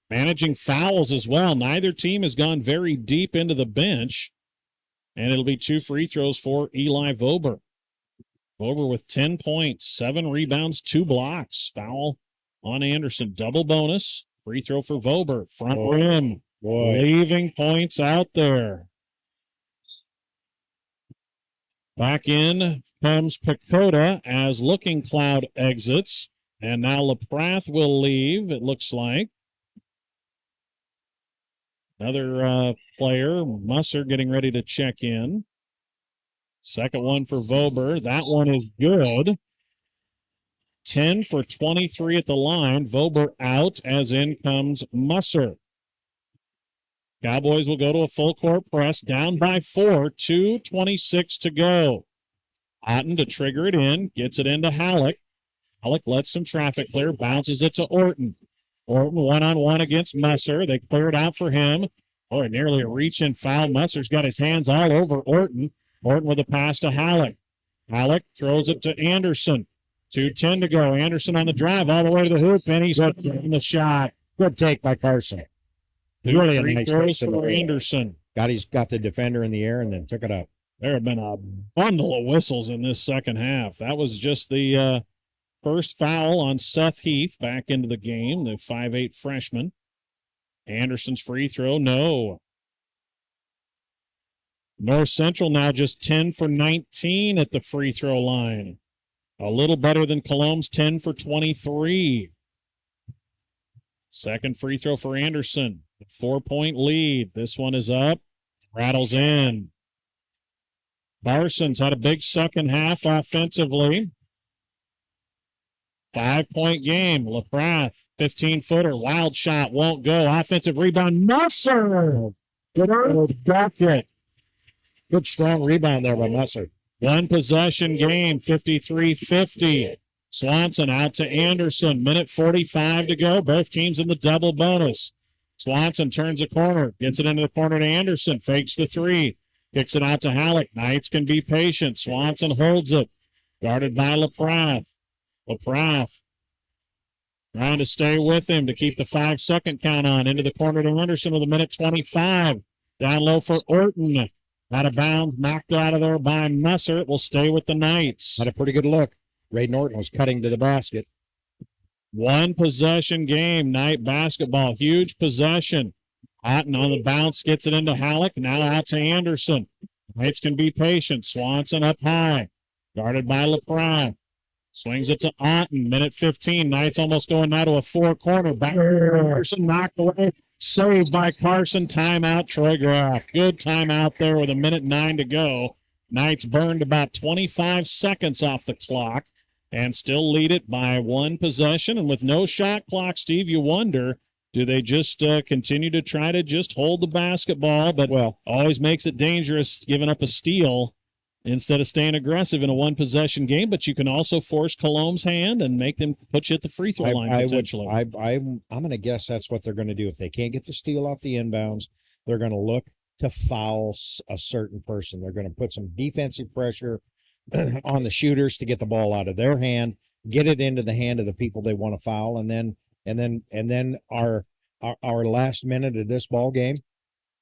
Managing fouls as well. Neither team has gone very deep into the bench. And it'll be 2 free throws for Eli Vober. Vober with 10 points, 7 rebounds, 2 blocks. Foul on Anderson. Double bonus. Free throw for Vober. Front rim. Leaving points out there. Back in comes Pacoda as Looking Cloud exits. And now LaPrath will leave, it looks like. Another player, Musser, getting ready to check in. Second one for Vober. That one is good. 10 for 23 at the line. Vober out, as in comes Musser. Cowboys will go to a full court press, down by 4, 2:26 to go. Otten to trigger it in, gets it into Halleck. Halleck lets some traffic clear, bounces it to Orton. Orton one-on-one against Musser. They clear it out for him. Boy, nearly a reach-in foul. Musser's got his hands all over Orton. Orton with a pass to Halleck. Halleck throws it to Anderson. 2:10 to go. Anderson on the drive all the way to the hoop, and he's in the shot. Good take by Carson. Really a nice throws for Anderson. Got the defender in the air and then took it up. There have been a bundle of whistles in this second half. That was just the first foul on Seth Heath back into the game, the 5'8" freshman. Anderson's free throw, no. North Central now just 10 for 19 at the free throw line. A little better than Colome's 10 for 23. Second free throw for Anderson. A 4-point lead. This one is up. Rattles in. Parsons had a big second half offensively. 5-point game. LaPrath, 15-footer. Wild shot. Won't go. Offensive rebound. Musser. Good bucket. Good strong rebound there by Musser. One possession game. 53-50. Swanson out to Anderson. Minute 45 to go. Both teams in the double bonus. Swanson turns a corner, gets it into the corner to Anderson, fakes the three, kicks it out to Halleck. Knights can be patient. Swanson holds it, guarded by LaPrath. LaPrath trying to stay with him to keep the 5-second count on. Into the corner to Anderson with a minute 25. Down low for Orton. Out of bounds, knocked out of there by Messer. It will stay with the Knights. Had a pretty good look. Ray Norton was cutting to the basket. One possession game, Knight basketball. Huge possession. Otten on the bounce gets it into Halleck. Now out to Anderson. Knights can be patient. Swanson up high. Guarded by LaPrath. Swings it to Otten. Minute 15. Knights almost going now to a four-corner. Back Carson knocked away. Saved by Carson. Timeout, Troy Graff. Good timeout there with a minute 9 to go. Knights burned about 25 seconds off the clock and still lead it by one possession. And with no shot clock, Steve, you wonder, do they just continue to try to just hold the basketball, but always makes it dangerous giving up a steal instead of staying aggressive in a one-possession game? But you can also force Colome's hand and make them put you at the free throw line potentially. I'm going to guess that's what they're going to do. If they can't get the steal off the inbounds, they're going to look to foul a certain person. They're going to put some defensive pressure on the shooters to get the ball out of their hand, get it into the hand of the people they want to foul, and then our last minute of this ball game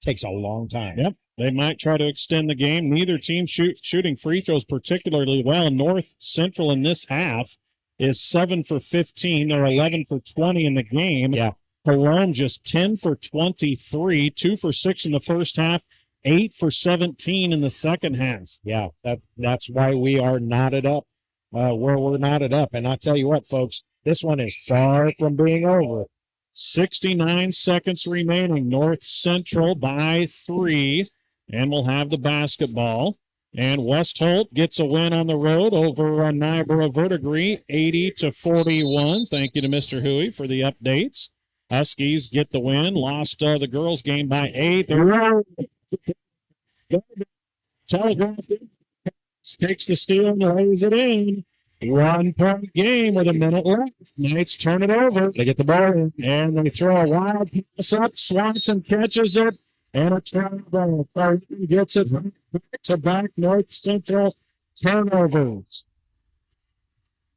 takes a long time. Yep. They might try to extend the game. Neither team shooting free throws particularly well. North Central in this half is 7 for 15. They're 11 for 20 in the game. Yeah. Colome just 10 for 23, 2 for 6 in the first half, 8 for 17 in the second half. Yeah, that's why we are knotted up where we're knotted up. And I'll tell you what, folks, this one is far from being over. 69 seconds remaining. North Central by 3. And we'll have the basketball. And Westholt gets a win on the road over Niobrara Verdigris, 80-41. Thank you to Mr. Huey for the updates. Huskies get the win. Lost the girls' game by 8. Telegraph takes the steal and lays it in. 1-point game with a minute left. Knights turn it over. They get the ball and they throw a wild pass up. Swanson catches it. And a travel. Gets it back to back. North Central turnovers.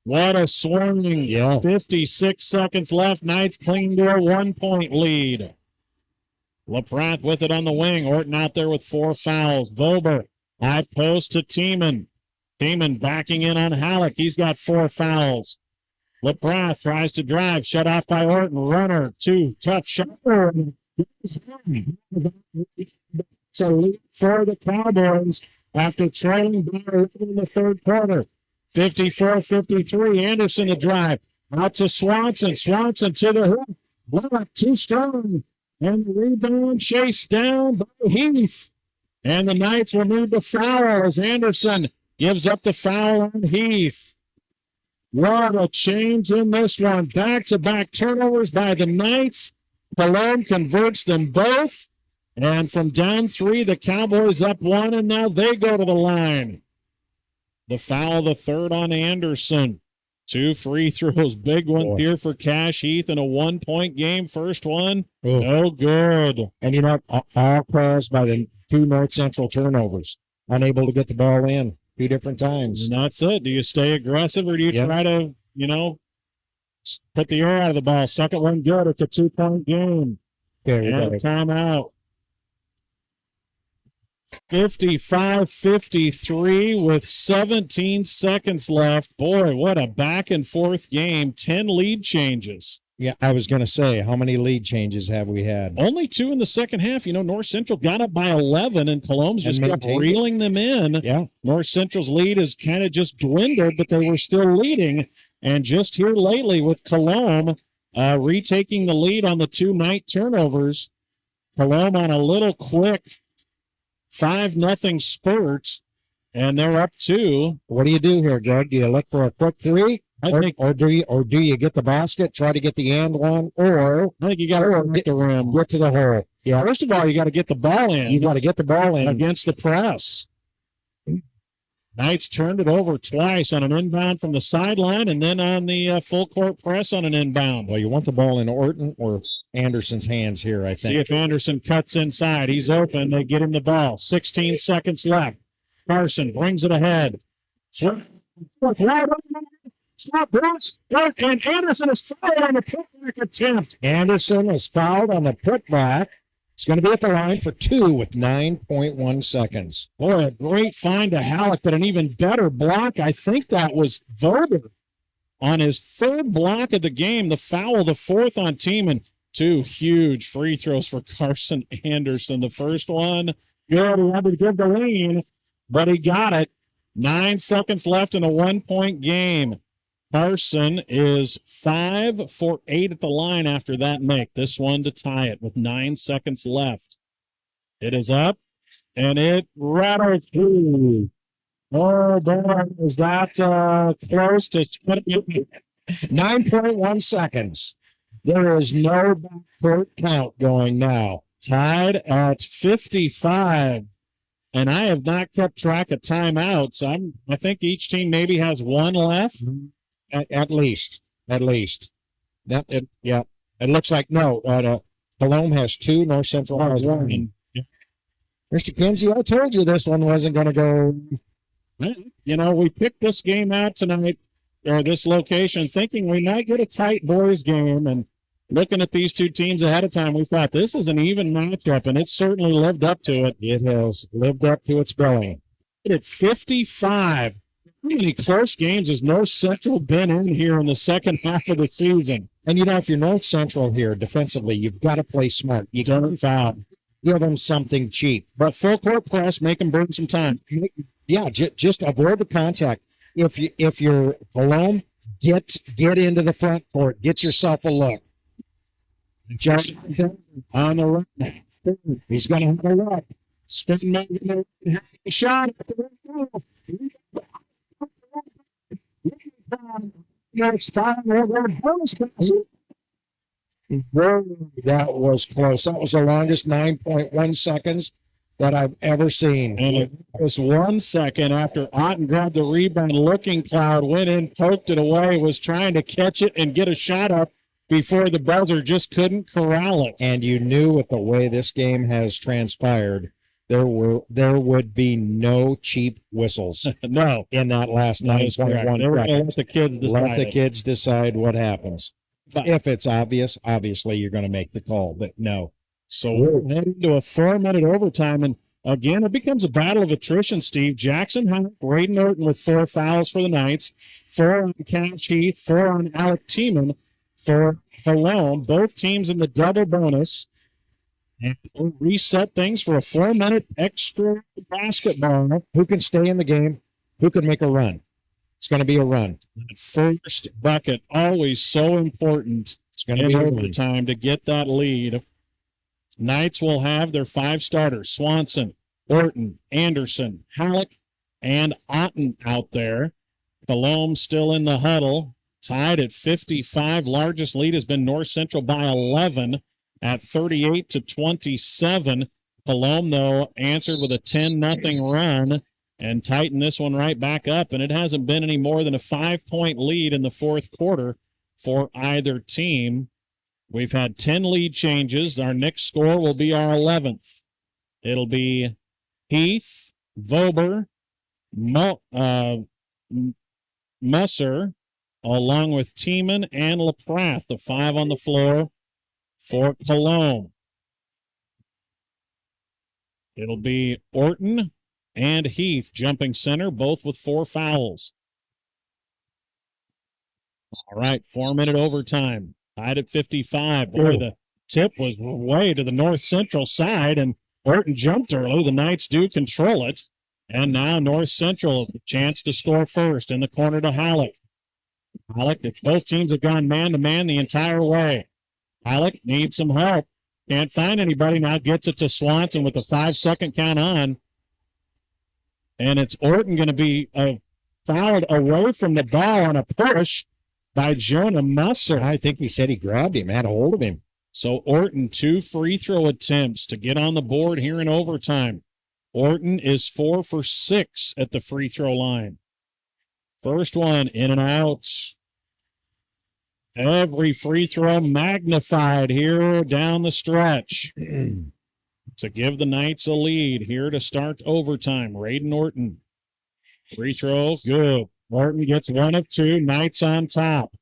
What a swing. Yeah. 56 seconds left. Knights cling to a 1-point lead. LaPrath with it on the wing. Orton out there with 4 fouls. Vober, high post to Tiemann. Tiemann backing in on Halleck. He's got 4 fouls. LaPrath tries to drive. Shut off by Orton. Runner, 2. Tough shot. It's a lead for the Cowboys after trailing by 11 in the third quarter. 54-53. Anderson to drive. Out to Swanson. Swanson to the hoop. Not too strong. And the rebound chased down by Heath. And the Knights will need the foul as Anderson gives up the foul on Heath. What a change in this one. Back-to-back turnovers by the Knights. Colome converts them both. And from down 3, the Cowboys up 1, and now they go to the line. The foul, the third on Anderson. 2 free throws. Big one here for Cash Heath in a 1-point game. First one, no good. And you know, all caused by the 2 North Central turnovers. Unable to get the ball in 2 different times. And that's it. Do you stay aggressive or do you try to, put the air out of the ball? Second one good. It's a 2-point game. And timeout. 55-53 with 17 seconds left. Boy, what a back-and-forth game. 10 lead changes. Yeah, I was going to say, how many lead changes have we had? Only 2 in the second half. North Central got up by 11, and Colome's just kept reeling them in. Yeah. North Central's lead has kind of just dwindled, but they were still leading. And just here lately with Colome retaking the lead on the 2 night turnovers, Colome on a little quick 5-0 spurt, and they're up 2. What do you do here, Greg? Do you look for a quick 3? Or do you get the basket, try to get the and one, or I think you got to get the rim, get to the hole. Yeah. First of all, you got to get the ball in. You got to get the ball in against the press. Knights turned it over twice on an inbound from the sideline and then on the full court press on an inbound. Well, you want the ball in Orton or Anderson's hands here, I think. See if Anderson cuts inside. He's open. They get him the ball. 16 seconds left. Carson brings it ahead. And Anderson is fouled on the putback attempt. Anderson is fouled on the putback. It's going to be at the line for 2 with 9.1 seconds. Boy, a great find to Halleck, but an even better block. I think that was Vober on his third block of the game. The foul, the fourth on team, and 2 huge free throws for Carson Anderson. The first one, good. He had to give the lead, but he got it. 9 seconds left in a 1-point game. Carson is 5 for 8 at the line after that make. This one to tie it with 9 seconds left. It is up, and it rattles through. Oh, boy, is that close to 9.1 seconds. There is no backcourt count going now. Tied at 55. And I have not kept track of timeouts. I think each team maybe has one left. At least. It looks like Colome has 2. North Central has 1. Mr. Kinsey, I told you this one wasn't going to go. You know, we picked this game out tonight, or this location, thinking we might get a tight boys game. And looking at these 2 teams ahead of time, we thought this is an even matchup, and it certainly lived up to it. It has lived up to its billing. At 55. How many close games has North Central been in here in the second half of the season? And, if you're North Central here defensively, you've got to play smart. You don't foul. Give them something cheap. But full court press, make them burn some time. Yeah, just avoid the contact. If you're Colome, get into the front court. Get yourself a look. Just on the right. He's going to have a look. Spin shot. That was close. That was the longest 9.1 seconds that I've ever seen. And it was 1 second after Otten grabbed the rebound. Looking Cloud went in, poked it away, was trying to catch it and get a shot up before the buzzer just couldn't corral it. And you knew with the way this game has transpired, there would be no cheap whistles. No, in that last 9.1. Let the kids decide what happens. If it's obvious, obviously you're going to make the call, but no. So we're heading to a 4-minute overtime, and again, it becomes a battle of attrition, Steve. Jackson Hunt, Braden Orton with 4 fouls for the Knights, 4 on Cash Heath, 4 on Alec Tiemann for Colome. Both teams in the double bonus. And we'll reset things for a 4-minute extra basketball. Who can stay in the game? Who can make a run? It's going to be a run. That first bucket, always so important. It's going to be overtime to get that lead. Knights will have their 5 starters: Swanson, Orton, Anderson, Halleck, and Otten out there. Colome still in the huddle, tied at 55. Largest lead has been North Central by 11 at 38-27. Colome, though, answered with a 10-0 run and tightened this one right back up, and it hasn't been any more than a 5-point lead in the fourth quarter for either team. We've had 10 lead changes. Our next score will be our 11th. It'll be Heath, Vober, Musser, along with Tiemann and LaPrath, the 5 on the floor for Colome. It'll be Orton and Heath jumping center, both with 4 fouls. All right, 4-minute overtime. Tied at 55. Boy, the tip was way to the North Central side, and Orton jumped early. The Knights do control it. And now North Central, a chance to score first in the corner to Halleck. Halleck, both teams have gone man-to-man the entire way. Halleck needs some help. Can't find anybody. Now gets it to Swanson with a 5-second count on. And it's Orton going to be fouled away from the ball on a push by Jonah Musser. I think he said he grabbed him, had a hold of him. So Orton, 2 free throw attempts to get on the board here in overtime. Orton is 4 for 6 at the free throw line. First one in and out. Every free throw magnified here down the stretch to give the Knights a lead here to start overtime. Raiden Orton. Free throw, good. Orton gets 1 of 2. Knights on top.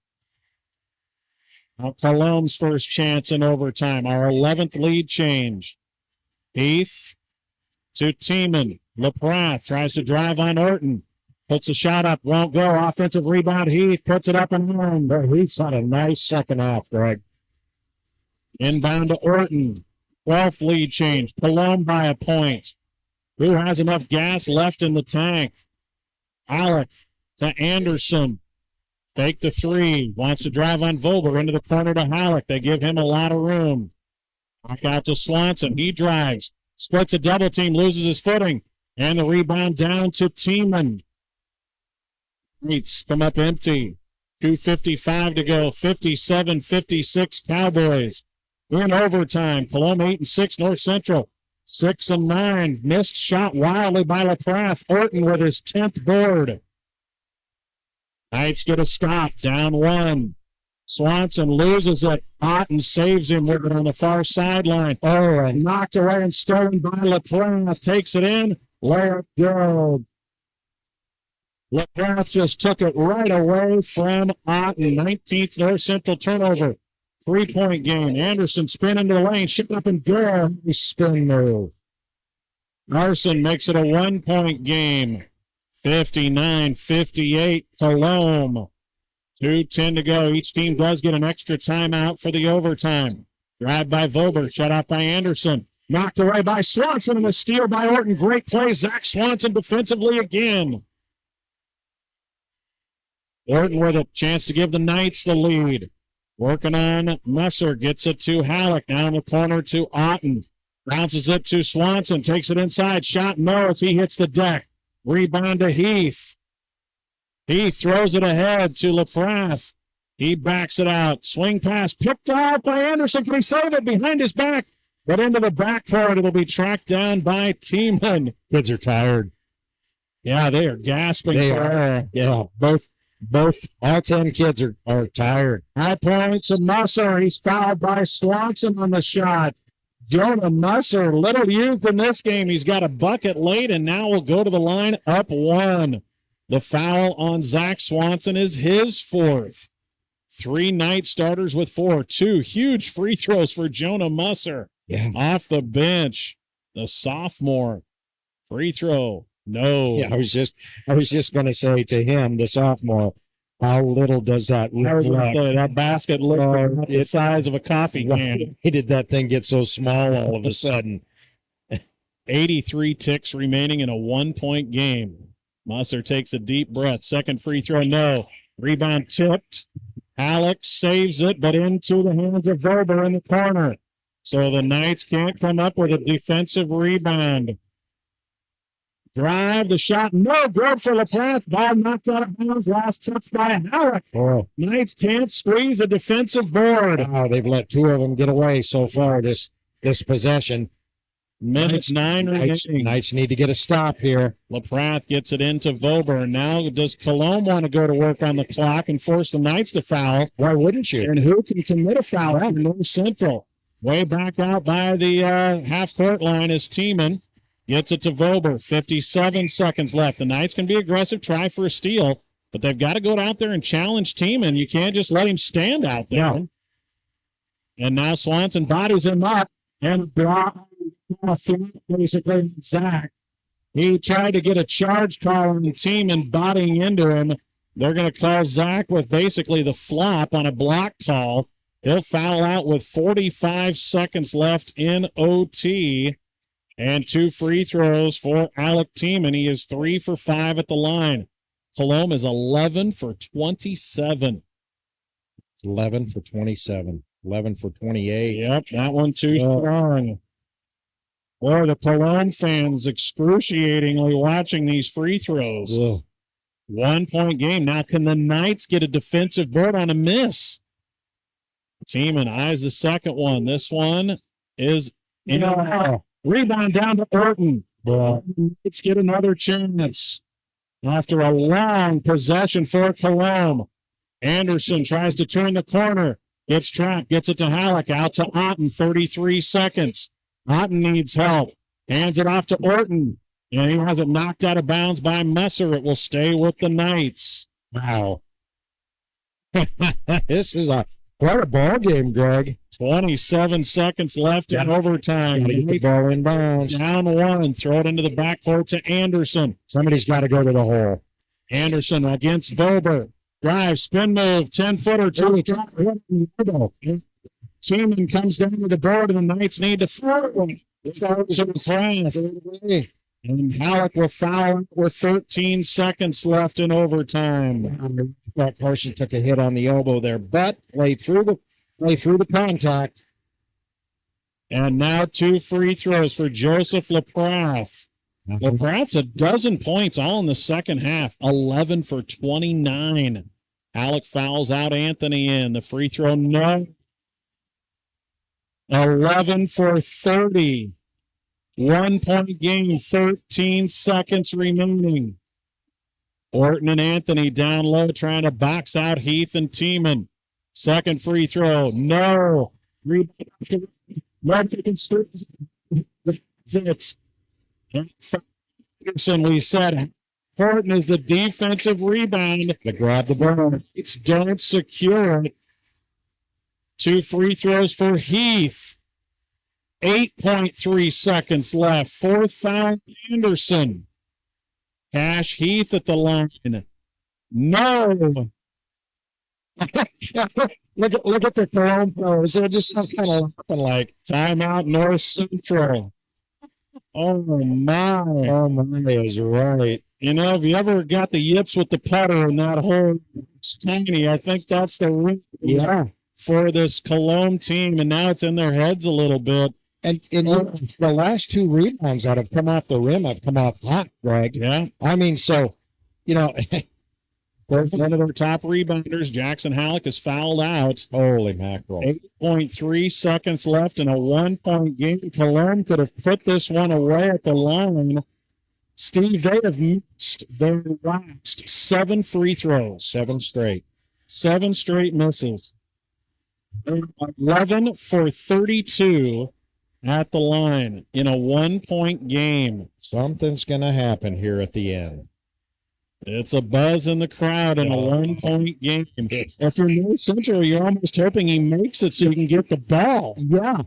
Now Colome's first chance in overtime. Our 11th lead change. Heath to Tiemann. LaPrath tries to drive on Orton. Puts a shot up, won't go. Offensive rebound. Heath puts it up and in. Heath's had a nice second half, Greg. Inbound to Orton. 12th lead change. Colome by a point. Who has enough gas left in the tank? Alec to Anderson. Fake the 3. Wants to drive on Volber into the corner to Halleck. They give him a lot of room. Back out to Swanson. He drives. Splits a double team. Loses his footing. And the rebound down to Tiemann. Knights come up empty. 2:55 to go. 57-56 Cowboys. In overtime. Colome 8 and 6. North Central 6 and 9. Missed shot wildly by LaPrath. Orton with his 10th board. Knights get a stop. Down 1. Swanson loses it. Otten saves him with it on the far sideline. Oh, and knocked away and stolen by LaPrath. Takes it in. Layup good. LaPrath just took it right away from Otten. 19th North Central turnover. 3-point game. Anderson spin into the lane. Ship up and good. Spin move. Larson makes it a 1-point game. 59-58 Colome. 2:10 to go. Each team does get an extra timeout for the overtime. Drive by Vober. Shut out by Anderson. Knocked away by Swanson and a steal by Orton. Great play. Zach Swanson defensively again. Orton with a chance to give the Knights the lead. Working on Musser. Gets it to Halleck. Down the corner to Otten. Bounces it to Swanson. Takes it inside. Shot no as he hits the deck. Rebound to Heath. Heath throws it ahead to LaPrath. He backs it out. Swing pass picked out by Anderson. Can he save it behind his back? But into the backcourt, it'll be tracked down by Tiemann. Kids are tired. Yeah, they are gasping. They are. Yeah, both all 10 kids are tired. High points to Musser. He's fouled by Swanson on the shot. Jonah Musser, little used in this game. He's got a bucket late, and now will go to the line up 1. The foul on Zach Swanson is his 4th. 3 Knight starters with 4. 2 huge free throws for Jonah Musser. Yeah. Off the bench. The sophomore. Free throw. No. Yeah, I was just going to say to him, the sophomore, how little does that look like? That basket looked like the size of a coffee can. Why did that thing get so small all of a sudden? 83 ticks remaining in a 1-point game. Musser takes a deep breath. Second free throw, no. Rebound tipped. Alex saves it, but into the hands of Verber in the corner. So the Knights can't come up with a defensive rebound. Drive, the shot, no good for LaPrath. Ball knocked out of bounds. Last touch by Halleck. Oh. Knights can't squeeze a defensive board. Oh, they've let 2 of them get away so far this possession. Minutes 9 remaining. Knights need to get a stop here. LaPrath gets it into Vober. Now does Colome want to go to work on the clock and force the Knights to foul? Why wouldn't you? And who can commit a foul? North Central. Way back out by the half-court line is Tiemann. Gets it to Vober. 57 seconds left. The Knights can be aggressive, try for a steal, but they've got to go out there and challenge Tiemann. You can't just let him stand out there. Yeah. And now Swanson bodies him up and basically Zach. He tried to get a charge call on the team and bodying into him. They're going to call Zach with basically the flop on a block call. He'll foul out with 45 seconds left in OT. And 2 free throws for Alec Tiemann. He is 3 for 5 at the line. Colome is 11 for 27. 11 for 27. 11 for 28. Yep, that one too strong. Boy, the Colome fans excruciatingly watching these free throws. Ugh. 1-point game. Now, can the Knights get a defensive board on a miss? Tiemann eyes the second one. This one is in. Rebound down to Orton. Well, let's get another chance. After a long possession for Colome. Anderson tries to turn the corner. It's trapped, gets it to Halleck, out to Otten, 33 seconds. Otten needs help. Hands it off to Orton. And he has it knocked out of bounds by Messer. It will stay with the Knights. Wow. This is quite a ball game, Greg. 27 seconds left in overtime. Got to get the ball in bounds. Down one. Throw it into the backcourt to Anderson. Somebody's got to go to the hole. Anderson against Vober. Drive, spin move, 10-footer to Seaman comes down to the board, and the Knights need to foul. And Halleck will foul with 13 seconds left in overtime. Carson took a hit on the elbow there, but play through the contact. And now 2 free throws for Joseph LaPrath. LaPrath's a dozen points all in the second half, 11 for 29. Halleck fouls out Anthony in. The free throw, no. 11 for 30. 1 point game, 13 seconds remaining. Orton and Anthony down low trying to box out Heath and Tiemann. Second free throw, no. Rebound after That's it. Anderson, we said Horton is the defensive rebound. To grab the ball. It's don't secure it. 2 free throws for Heath. 8.3 seconds left. Fourth foul, Anderson. Cash Heath at the line. No. look at the Colome pros. They're just kind of laughing like timeout North Central. Oh my is right. You know, if you ever got the yips with the putter in that whole tiny, I think that's the ring for this Colome team, and now it's in their heads a little bit. And the last 2 rebounds that have come off the rim have come off hot, Greg. Yeah. I mean, so, you know, one of their top rebounders, Jackson Halleck, is fouled out. Holy mackerel. 8.3 seconds left in a 1-point game. Colome could have put this one away at the line. Steve, they have missed their last 7 free throws. 7 straight. 7 straight misses. 11 for 32 at the line in a 1-point game. Something's going to happen here at the end. It's a buzz in the crowd in a 1-point game. If you're North Central, you're almost hoping he makes it so you can get the ball. Yeah.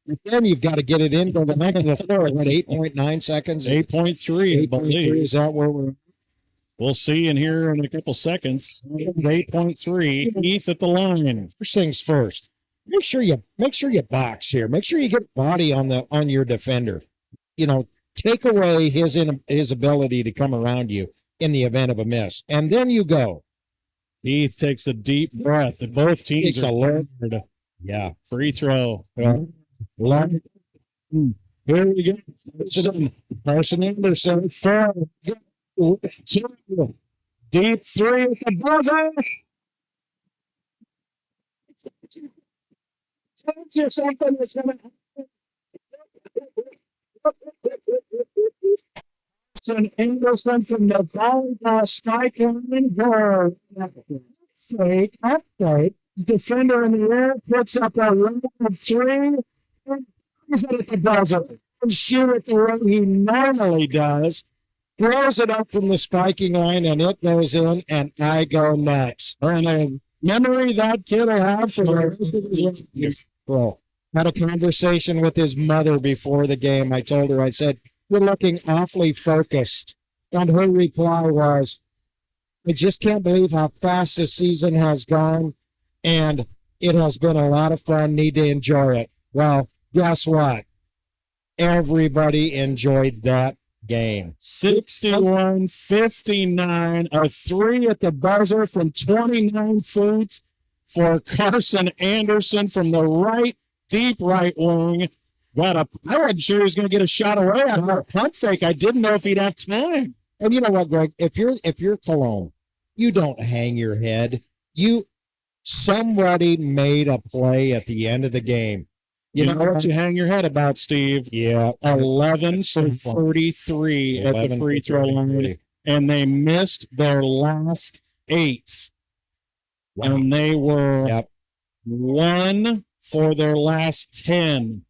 But then you've got to get it into the neck of the floor. What, 8.9 seconds? 8.3, I believe. Is that where we're? We'll see in here in a couple seconds. 8.3. Heath at the line. First things first. Make sure you box here. Make sure you get body on your defender. You know, take away his ability to come around you in the event of a miss, and then you go. Heath takes a deep breath. And both teams Takes a are load. Yeah. free throw. Here we go. Carson Anderson. 4, 2, deep 3 at the buzzer. Something that's going to Anderson from the volleyball spike line goal. Update. Defender in the air puts up a round of 3. He's at the buzzer. And shoot it the way he normally does. Throws it up from the spiking line, and it goes in, and I go nuts. And a memory that kid will have for the rest of his life. Well, had a conversation with his mother before the game. I told her, I said, "You're looking awfully focused." And her reply was, "I just can't believe how fast this season has gone, and it has been a lot of fun. Need to enjoy it." Well, guess what? Everybody enjoyed that game. 61-59, a 3 at the buzzer from 29 feet for Carson Anderson from the right, deep right wing. I wasn't sure he was going to get a shot away on a pump fake. I didn't know if he'd have time. And you know what, Greg? If you're Colome, you don't hang your head. Somebody made a play at the end of the game. You know what you hang your head about, Steve? Yeah. 11 for 33 at the 11 free for throw 33. line, and they missed their last 8. Wow. And they were Yep. 1 for their last 10